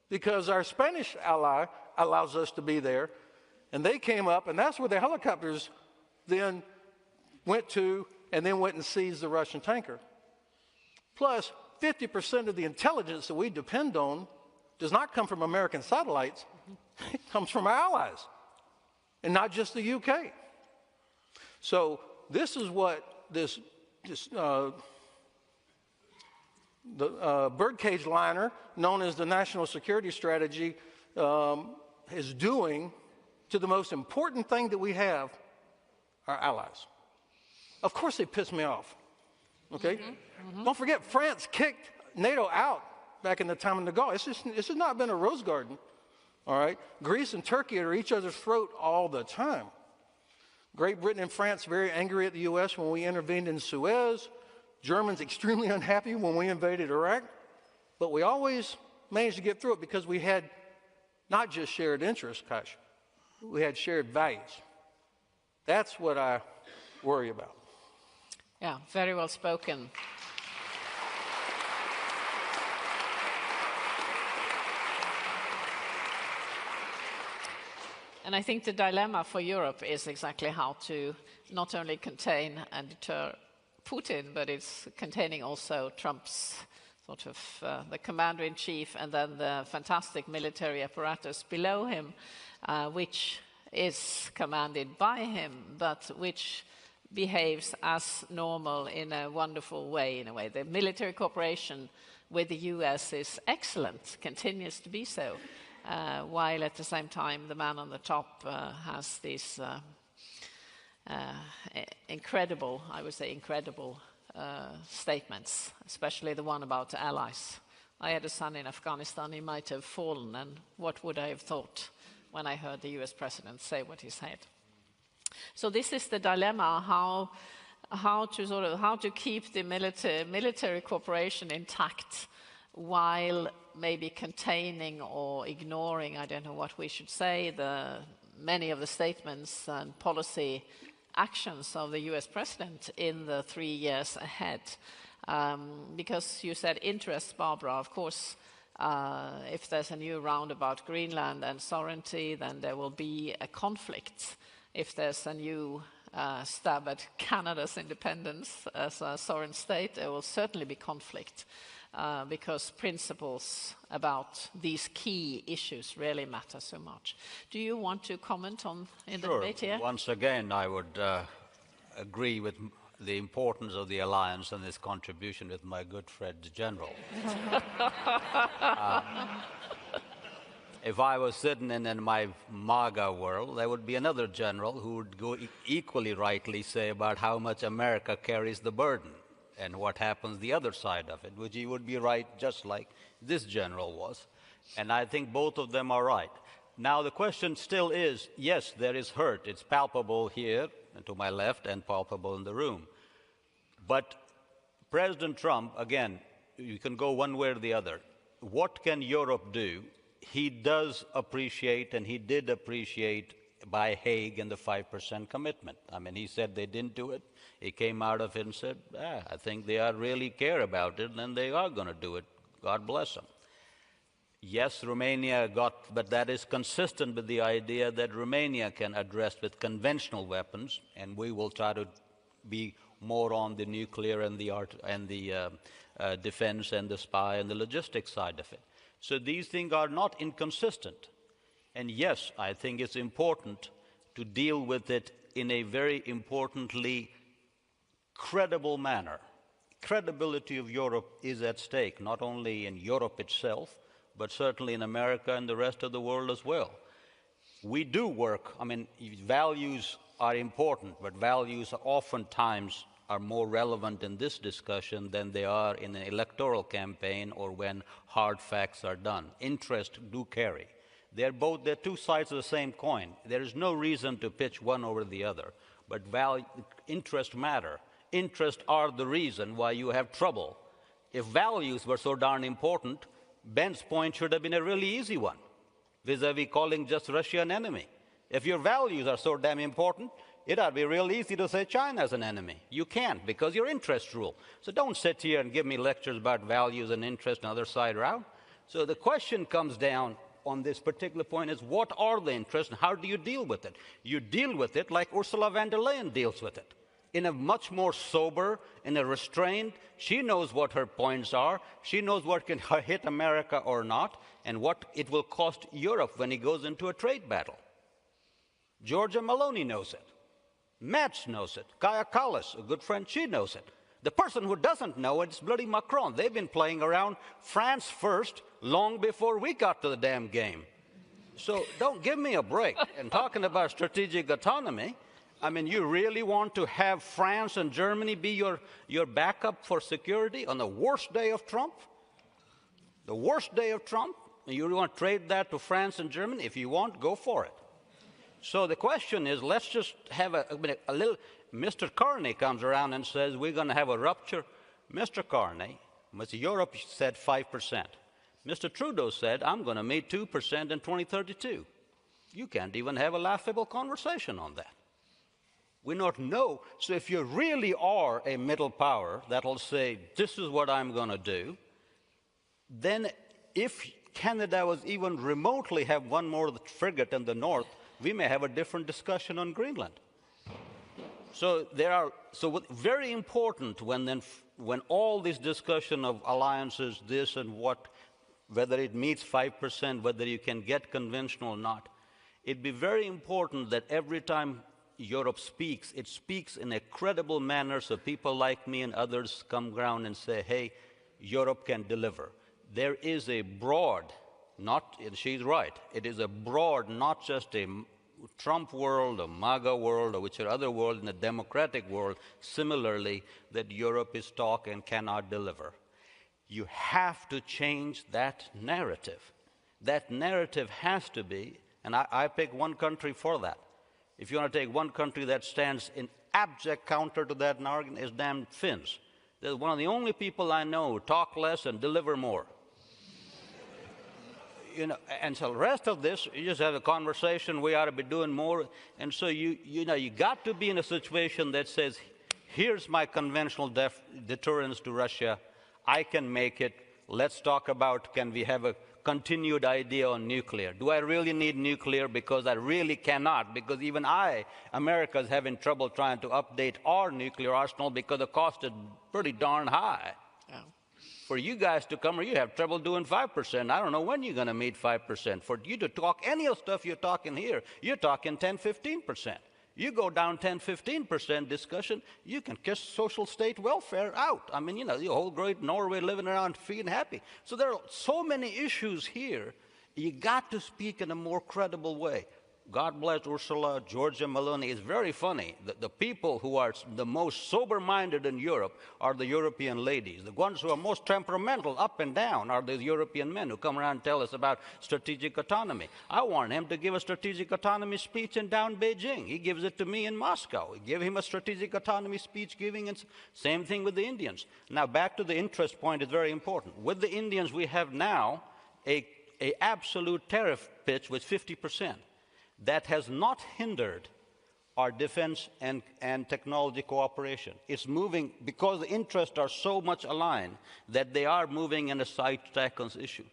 because our Spanish ally allows us to be there. And they came up, and that's where the helicopters then went to, and then went and seized the Russian tanker. Plus, 50% of the intelligence that we depend on does not come from American satellites. It comes from our allies, and not just the UK. So this is what the birdcage liner, known as the National Security Strategy, is doing to the most important thing that we have, our allies. Of course they piss me off, okay? Don't forget, France kicked NATO out back in the time of the Gulf. This has not been a rose garden, all right? Greece and Turkey are at each other's throat all the time. Great Britain and France very angry at the U.S. when we intervened in Suez. Germans extremely unhappy when we invaded Iraq. But we always managed to get through it because we had not just shared interests, Kaja. We had shared values. That's what I worry about. Yeah, very well spoken. And I think the dilemma for Europe is exactly how to not only contain and deter Putin, but it's containing also Trump's sort of the commander-in-chief and then the fantastic military apparatus below him, which is commanded by him, but which behaves as normal in a wonderful way, in a way. The military cooperation with the US is excellent, continues to be so, while at the same time the man on the top has these incredible, I would say incredible statements, especially the one about allies. I had a son in Afghanistan, he might have fallen, and what would I have thought when I heard the US president say what he said? So this is the dilemma, how to keep the military cooperation intact while maybe containing or ignoring, I don't know what we should say, many of the statements and policy actions of the US president in the 3 years ahead. Because you said interests, Barbara, of course, if there's a new round about Greenland and sovereignty, then there will be a conflict. If there's a new stab at Canada's independence as a sovereign state, there will certainly be conflict because principles about these key issues really matter so much. Do you want to comment on in the debate here? Once again, I would agree with the importance of the alliance and its contribution with my good friend, the General. If I was sitting in my MAGA world, there would be another general who would go equally rightly say about how much America carries the burden and what happens the other side of it, which he would be right just like this general was. And I think both of them are right. Now the question still is, yes, there is hurt. It's palpable here and to my left and palpable in the room. But President Trump, again, you can go one way or the other. What can Europe do? He does appreciate, and he did appreciate by Hague and the 5% commitment. I mean, he said they didn't do it. He came out of it and said, I think they really care about it, and they are going to do it. God bless them. Yes, Romania but that is consistent with the idea that Romania can address with conventional weapons, and we will try to be more on the nuclear and the defense and the spy and the logistics side of it. So these things are not inconsistent. And yes, I think it's important to deal with it in a very importantly credible manner. Credibility of Europe is at stake, not only in Europe itself, but certainly in America and the rest of the world as well. We do work, I mean, values are important, but values oftentimes are more relevant in this discussion than they are in an electoral campaign or when hard facts are done. Interests do carry. They're two sides of the same coin. There is no reason to pitch one over the other, but interests matter. Interests are the reason why you have trouble. If values were so darn important, Ben's point should have been a really easy one, vis-a-vis calling just Russia an enemy. If your values are so damn important, it ought to be real easy to say China's an enemy. You can't, because your interests rule. So don't sit here and give me lectures about values and interests and other side around. So the question comes down on this particular point is, what are the interests and how do you deal with it? You deal with it like Ursula von der Leyen deals with it, in a much more sober, in a restrained. She knows what her points are. She knows what can hit America or not, and what it will cost Europe when he goes into a trade battle. Giorgia Meloni knows it. Merz knows it. Kaja Kallas, a good friend, she knows it. The person who doesn't know it is bloody Macron. They've been playing around France first long before we got to the damn game. So don't give me a break. And talking about strategic autonomy, I mean, you really want to have France and Germany be your backup for security on the worst day of Trump? The worst day of Trump? And you want to trade that to France and Germany? If you want, go for it. So the question is, let's just have a little... Mr. Carney comes around and says, we're going to have a rupture. Mr. Carney, Europe said 5%. Mr. Trudeau said, I'm going to meet 2% in 2032. You can't even have a laughable conversation on that. We don't know. So if you really are a middle power that'll say, this is what I'm going to do, then if Canada was even remotely have one more frigate in the north, we may have a different discussion on Greenland. So very important when all this discussion of alliances, this and what, whether it meets 5%, whether you can get conventional or not, it'd be very important that every time Europe speaks, it speaks in a credible manner so people like me and others come around and say, hey, Europe can deliver. There is a broad, she's right, it is a broad, not just a Trump world, a MAGA world, or which are other world in the democratic world, similarly, that Europe is talk and cannot deliver. You have to change that narrative. That narrative has to be, and I pick one country for that. If you want to take one country that stands in abject counter to that argument, is damn Finns. They're one of the only people I know who talk less and deliver more. And so the rest of this, you just have a conversation, we ought to be doing more. And so you got to be in a situation that says, here's my conventional deterrence to Russia. I can make it. Let's talk about, can we have a continued idea on nuclear? Do I really need nuclear? Because I really cannot, because even America is having trouble trying to update our nuclear arsenal because the cost is pretty darn high. Yeah. For you guys to come, or you have trouble doing 5%. I don't know when you're going to meet 5%. For you to talk any of the stuff you're talking here, you're talking 10, 15%. You go down 10, 15% discussion, you can kiss social state welfare out. I mean, the whole great Norway living around free and happy. So there are so many issues here. You got to speak in a more credible way. God bless Ursula, Giorgia Meloni. It's very funny. The people who are the most sober-minded in Europe are the European ladies. The ones who are most temperamental up and down are the European men who come around and tell us about strategic autonomy. I want him to give a strategic autonomy speech in down Beijing. He gives it to me in Moscow. We give him a strategic autonomy speech giving, and same thing with the Indians. Now, back to the interest point is very important. With the Indians, we have now a absolute tariff pitch with 50%. That has not hindered our defense and technology cooperation. It's moving because the interests are so much aligned that they are moving in a side track on this issue.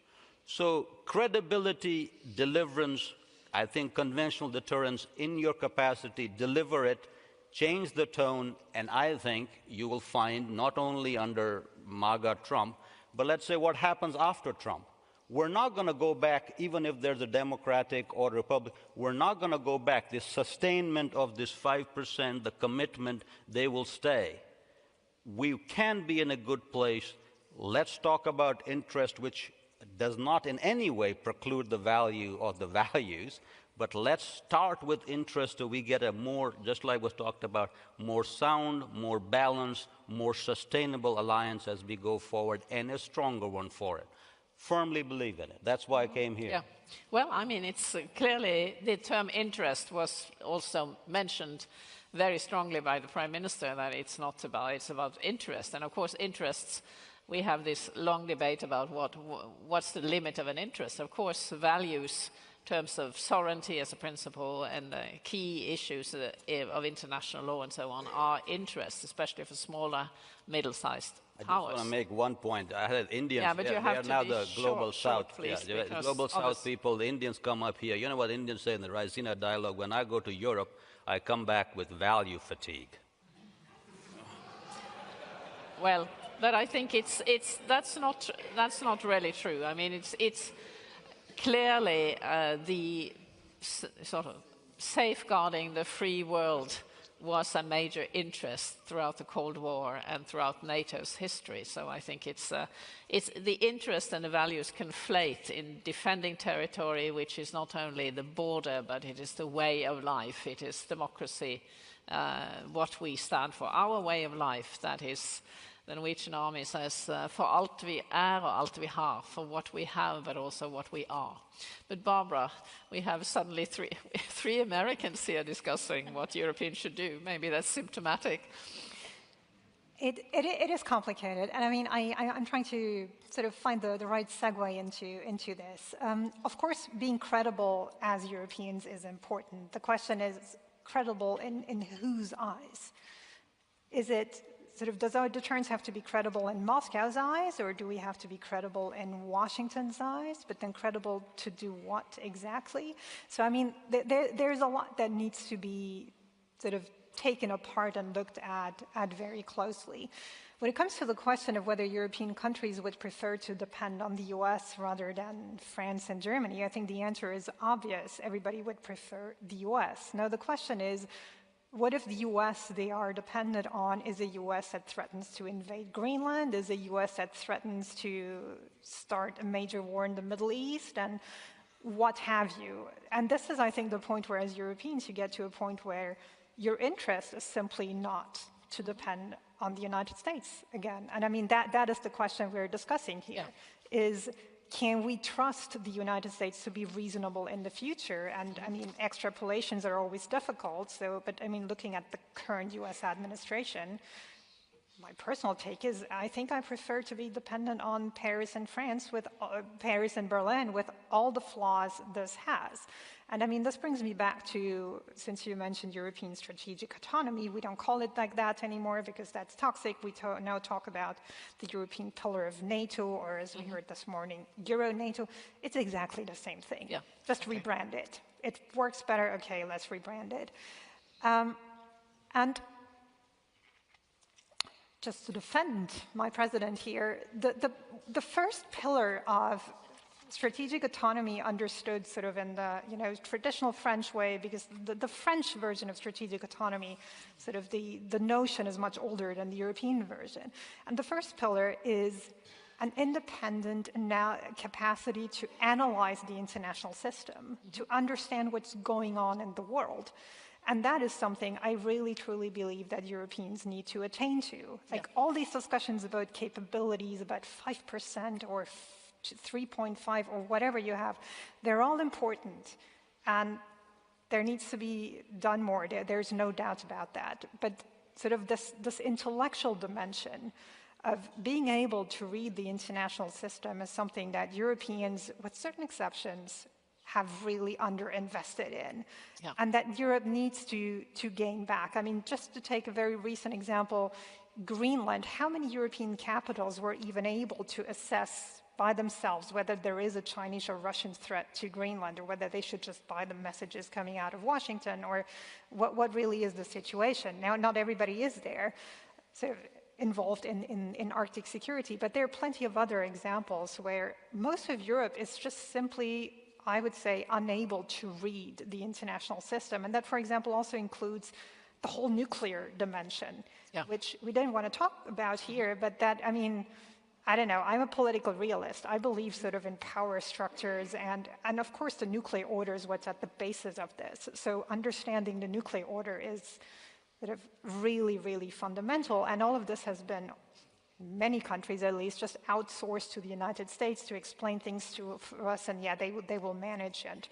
So credibility, deliverance, I think conventional deterrence in your capacity, deliver it, change the tone, and I think you will find not only under MAGA Trump, but let's say what happens after Trump. We're not going to go back, even if there's a Democratic or Republican, we're not going to go back. This sustainment of this 5%, the commitment, they will stay. We can be in a good place. Let's talk about interest, which does not in any way preclude the value of the values, but let's start with interest so we get a more, just like was talked about, more sound, more balanced, more sustainable alliance as we go forward, and a stronger one for it. Firmly believe in it. That's why I came here. Yeah. Well, I mean, it's clearly the term interest was also mentioned very strongly by the Prime Minister, that it's about interest. And of course, interests, we have this long debate about what's the limit of an interest. Of course, values terms of sovereignty as a principle and the key issues of international law and so on, our interests, especially for smaller, middle-sized powers. I just want to make one point. I had Indians. Yeah, but they you have are to now be the global short, south. please, Yeah, the global south people. The Indians come up here. You know what Indians say in the Raisina dialogue? When I go to Europe, I come back with value fatigue. Well, but I think that's not really true. I mean, it's clearly the sort of safeguarding the free world was a major interest throughout the Cold War and throughout NATO's history. So I think it's the interest and the values conflate in defending territory, which is not only the border, but it is the way of life. It is democracy, what we stand for. Our way of life, that is, the Norwegian army says, for alt vi er og alt vi har, for what we have, but also what we are. But Barbara, we have suddenly three Americans here discussing what Europeans should do. Maybe that's symptomatic. It is complicated, and I mean, I'm trying to sort of find the right segue into this. Of course, being credible as Europeans is important. The question is, credible in whose eyes? Is it sort of, does our deterrence have to be credible in Moscow's eyes, or do we have to be credible in Washington's eyes, but then credible to do what exactly? So, I mean, there's a lot that needs to be sort of taken apart and looked at very closely. When it comes to the question of whether European countries would prefer to depend on the US rather than France and Germany, I think the answer is obvious. Everybody would prefer the US. Now, the question is, what if the US they are dependent on is a US that threatens to invade Greenland, is a US that threatens to start a major war in the Middle East, and what have you? And this is, I think, the point where, as Europeans, you get to a point where your interest is simply not to depend on the United States again. And I mean, that is the question we're discussing here, is can we trust the United States to be reasonable in the future? And I mean, extrapolations are always difficult. So, but I mean, looking at the current US administration, my personal take is I think I prefer to be dependent on Paris and France, with Paris and Berlin, with all the flaws this has. And I mean, this brings me back to, since you mentioned European strategic autonomy, we don't call it like that anymore because that's toxic. We now talk about the European pillar of NATO, or as we heard this morning, Euro-NATO. It's exactly the same thing. Yeah. Just rebrand it. It works better, okay, let's rebrand it. And just to defend my president here, the first pillar of strategic autonomy understood sort of in the traditional French way, because the French version of strategic autonomy, sort of the notion is much older than the European version. And the first pillar is an independent capacity to analyze the international system, to understand what's going on in the world. And that is something I really, truly believe that Europeans need to attain to. Like all these discussions about capabilities, about 5% or 3.5 or whatever you have, they're all important. And there needs to be done more. There's no doubt about that. But sort of this intellectual dimension of being able to read the international system is something that Europeans, with certain exceptions, have really underinvested in, and that Europe needs to gain back. I mean, just to take a very recent example, Greenland, how many European capitals were even able to assess by themselves whether there is a Chinese or Russian threat to Greenland, or whether they should just buy the messages coming out of Washington, or what really is the situation? Now, not everybody is there, so involved in Arctic security, but there are plenty of other examples where most of Europe is just simply, I would say, unable to read the international system. And that, for example, also includes the whole nuclear dimension, which we didn't want to talk about here, but that, I mean, I don't know, I'm a political realist. I believe sort of in power structures, and of course the nuclear order is what's at the basis of this. So understanding the nuclear order is sort of really, really fundamental, and all of this has been, in many countries at least, just outsourced to the United States to explain things for us, and they will manage, and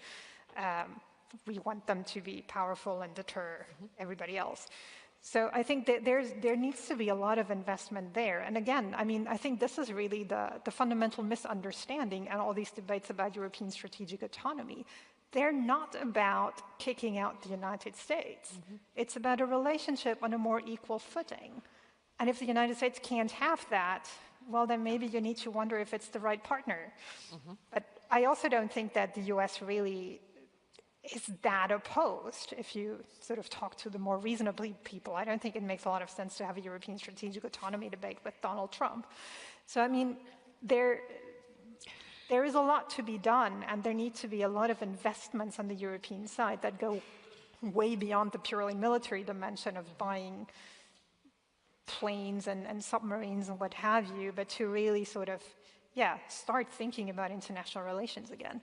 we want them to be powerful and deter everybody else. So I think that there needs to be a lot of investment there. And again, I mean, I think this is really the fundamental misunderstanding and all these debates about European strategic autonomy. they're not about kicking out the United States. It's about a relationship on a more equal footing. And if the United States can't have that, well, then maybe you need to wonder if it's the right partner. But I also don't think that the US really is that opposed. If you sort of talk to the more reasonably people, I don't think it makes a lot of sense to have a European strategic autonomy debate with Donald Trump. So, I mean, there is a lot to be done, and there need to be a lot of investments on the European side that go way beyond the purely military dimension of buying planes and submarines and what have you, but to really sort of, start thinking about international relations again.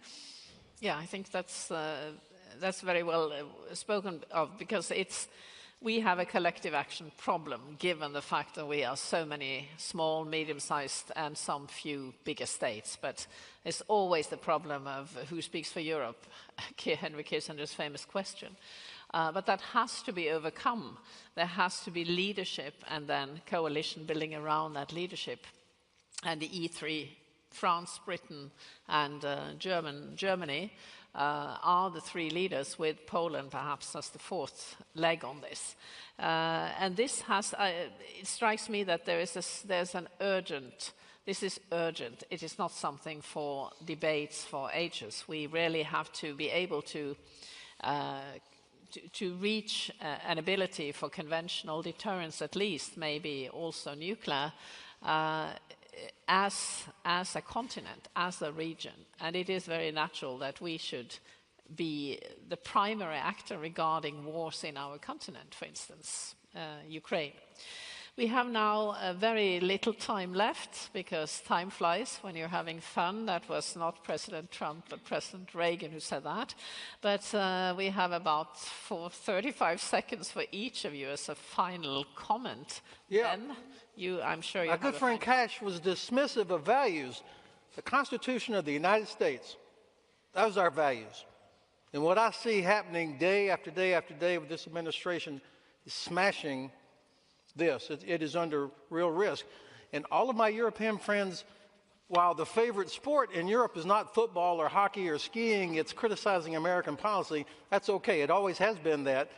Yeah, I think that's very well spoken of, because we have a collective action problem, given the fact that we are so many small, medium-sized, and some few bigger states. But it's always the problem of who speaks for Europe, Henry Kissinger's famous question. But that has to be overcome. There has to be leadership and then coalition building around that leadership. And the E3, France, Britain, and Germany, are the three leaders, with Poland perhaps as the fourth leg on this. And this has, it strikes me that there's an urgent, this is urgent. It is not something for debates for ages. We really have to be able to reach an ability for conventional deterrence, at least, maybe also nuclear, as a continent, as a region. And it is very natural that we should be the primary actor regarding wars in our continent, for instance, Ukraine. We have now very little time left, because time flies when you're having fun. That was not President Trump, but President Reagan who said that. But we have about 35 seconds for each of you as a final comment. Yeah. Ben, I'm sure you My good friend Cash was dismissive of values. The Constitution of the United States, those are our values. And what I see happening day after day after day with this administration is smashing this. It is under real risk. And all of my European friends, while the favorite sport in Europe is not football or hockey or skiing, it's criticizing American policy. That's okay. It always has been that.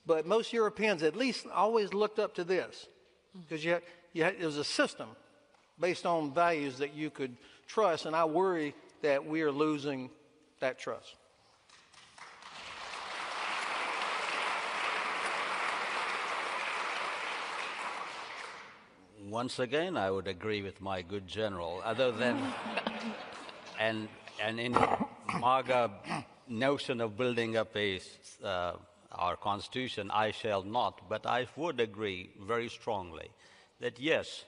But most Europeans at least always looked up to this, because it was a system based on values that you could trust. And I worry that we are losing that trust. Once again, I would agree with my good general, other than, and in MAGA notion of building up our Constitution, I shall not, but I would agree very strongly that yes,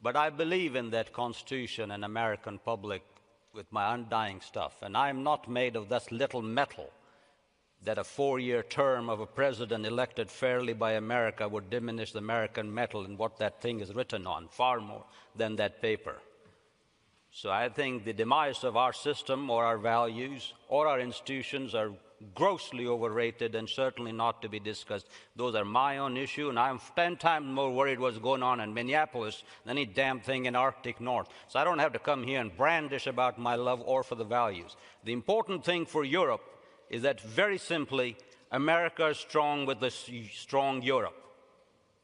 but I believe in that Constitution and American public with my undying stuff, and I'm not made of that little metal that a 4-year term of a president elected fairly by America would diminish the American metal and what that thing is written on, far more than that paper. So I think the demise of our system or our values or our institutions are grossly overrated and certainly not to be discussed. Those are my own issue, and I'm 10 times more worried what's going on in Minneapolis than any damn thing in Arctic North. So I don't have to come here and brandish about my love or for the values. The important thing for Europe is that, very simply, America is strong with a strong Europe.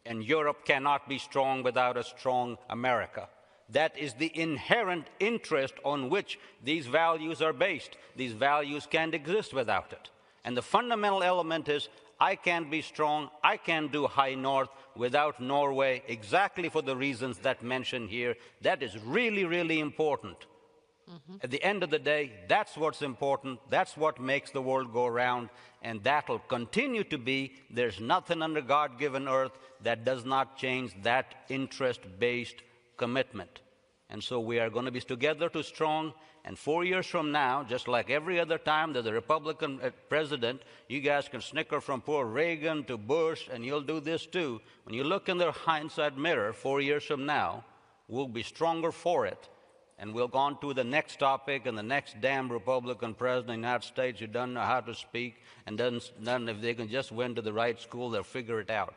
And Europe cannot be strong without a strong America. That is the inherent interest on which these values are based. These values can't exist without it. And the fundamental element is, I can't be strong, I can't do high north without Norway, exactly for the reasons that mentioned here. That is really, really important. At the end of the day, that's what's important, that's what makes the world go round, and that'll continue to be. There's nothing under God-given earth that does not change that interest-based commitment. And so we are going to be together to strong, and 4 years from now, just like every other time there's a Republican president, you guys can snicker from poor Reagan to Bush, and you'll do this too. When you look in the hindsight mirror 4 years from now, we'll be stronger for it. And we'll go on to the next topic, and the next damn Republican president of the United States who doesn't know how to speak, and doesn't, if they can just win to the right school, they'll figure it out.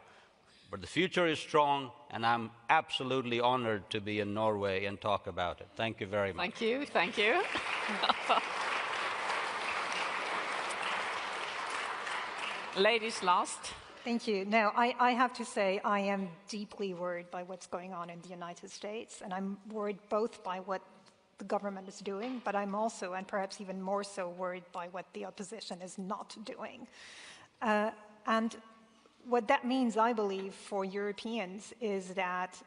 But the future is strong, and I'm absolutely honored to be in Norway and talk about it. Thank you very much. Thank you. Thank you. Ladies last. Thank you. No, I have to say I am deeply worried by what's going on in the United States, and I'm worried both by what the government is doing, but I'm also, and perhaps even more so, worried by what the opposition is not doing. And what that means, I believe, for Europeans is that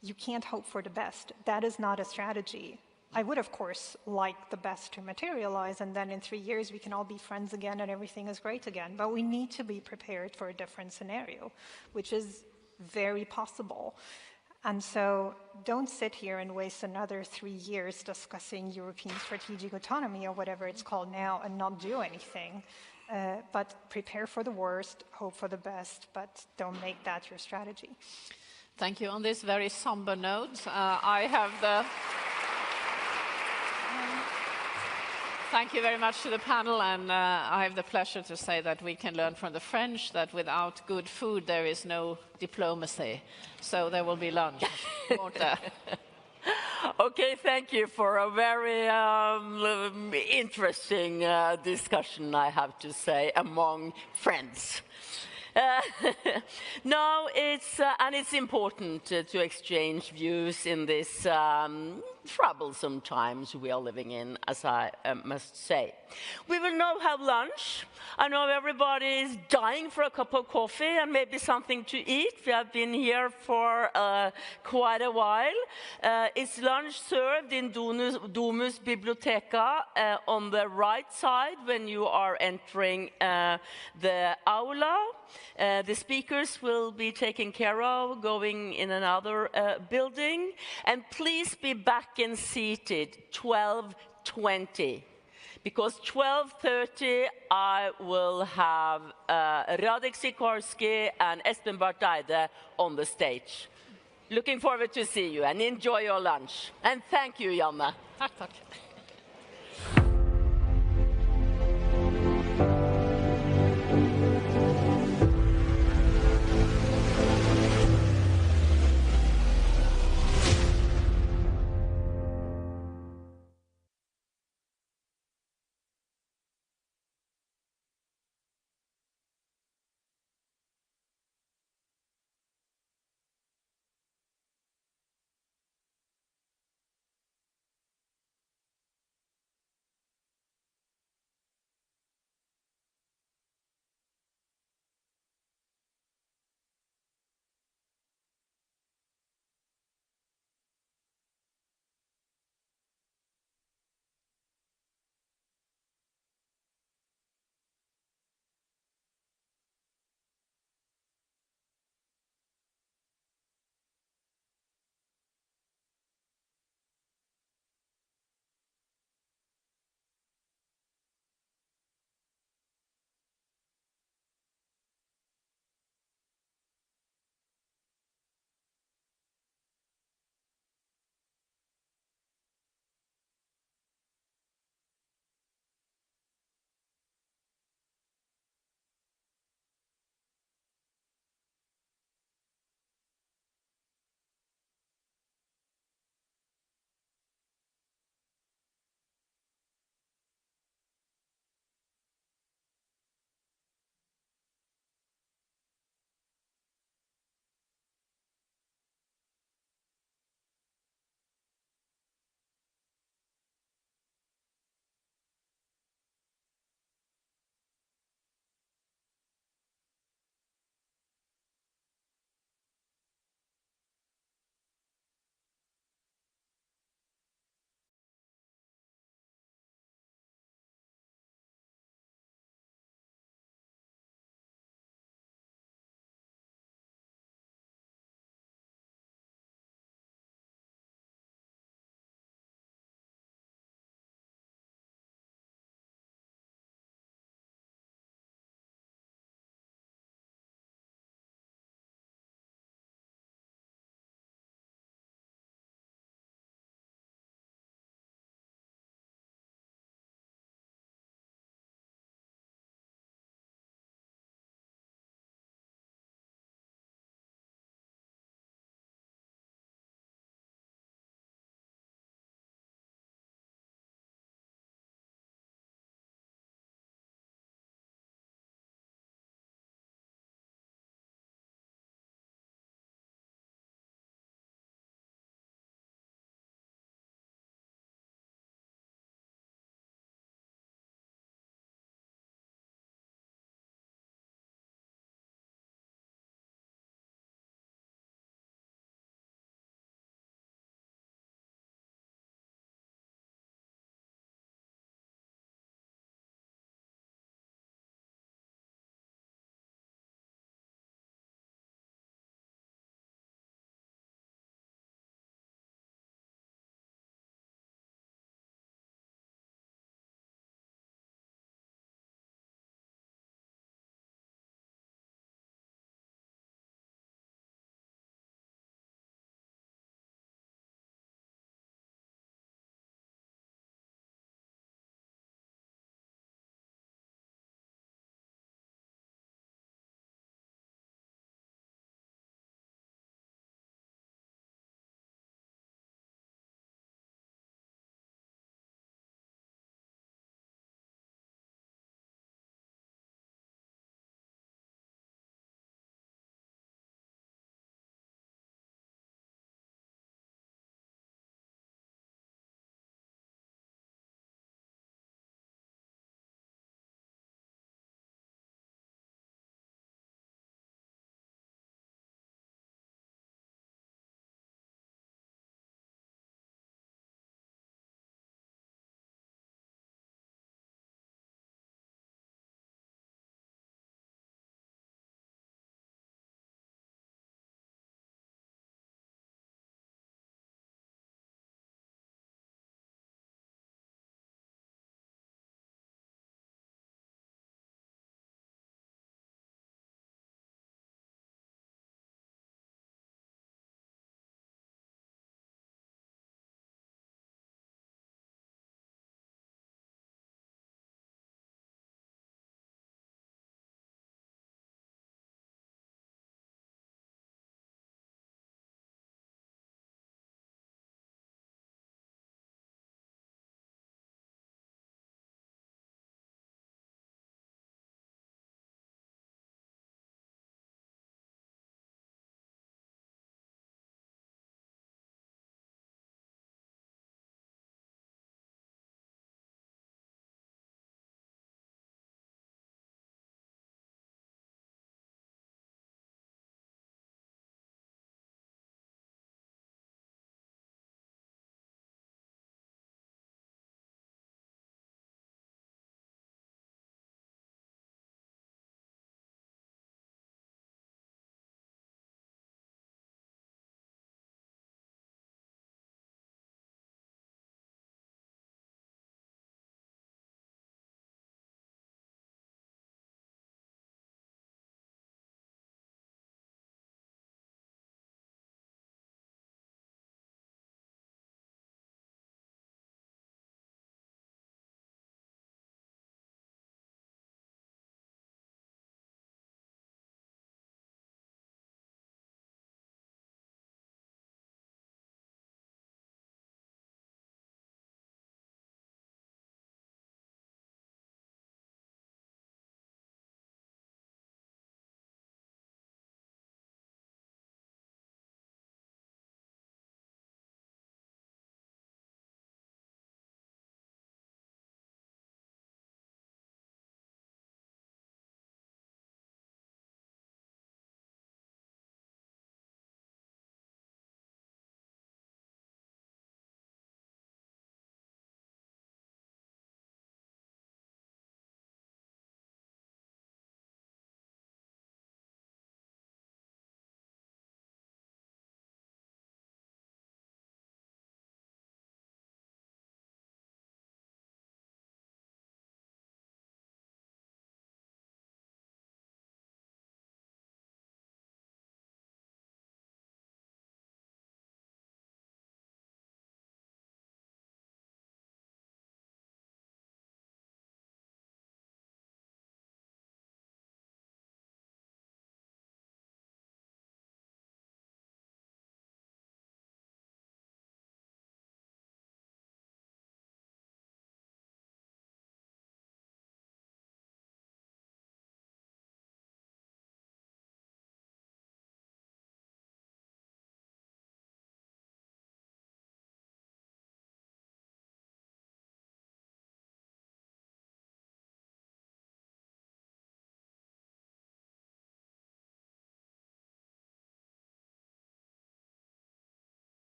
you can't hope for the best. That is not a strategy. I would, of course, like the best to materialize, and then in 3 years we can all be friends again and everything is great again. But we need to be prepared for a different scenario, which is very possible. And so don't sit here and waste another 3 years discussing European strategic autonomy or whatever it's called now and not do anything. But prepare for the worst, hope for the best, but don't make that your strategy. Thank you. On this very somber note, I have the... Thank you very much to the panel, and I have the pleasure to say that we can learn from the French that without good food there is no diplomacy. So there will be lunch. Okay, thank you for a very interesting discussion, I have to say, among friends. No, it's important to exchange views in this troublesome times we are living in, as I must say. We will now have lunch. I know everybody is dying for a cup of coffee and maybe something to eat. We have been here for quite a while. It's lunch served in Domus Biblioteca on the right side when you are entering the aula. The speakers will be taken care of, going in another building. And please be back and seated 12:20. Because 12:30 I will have Radek Sikorski and Espen Barth Eide on the stage. Looking forward to see you and enjoy your lunch. And thank you, Janne. Tack.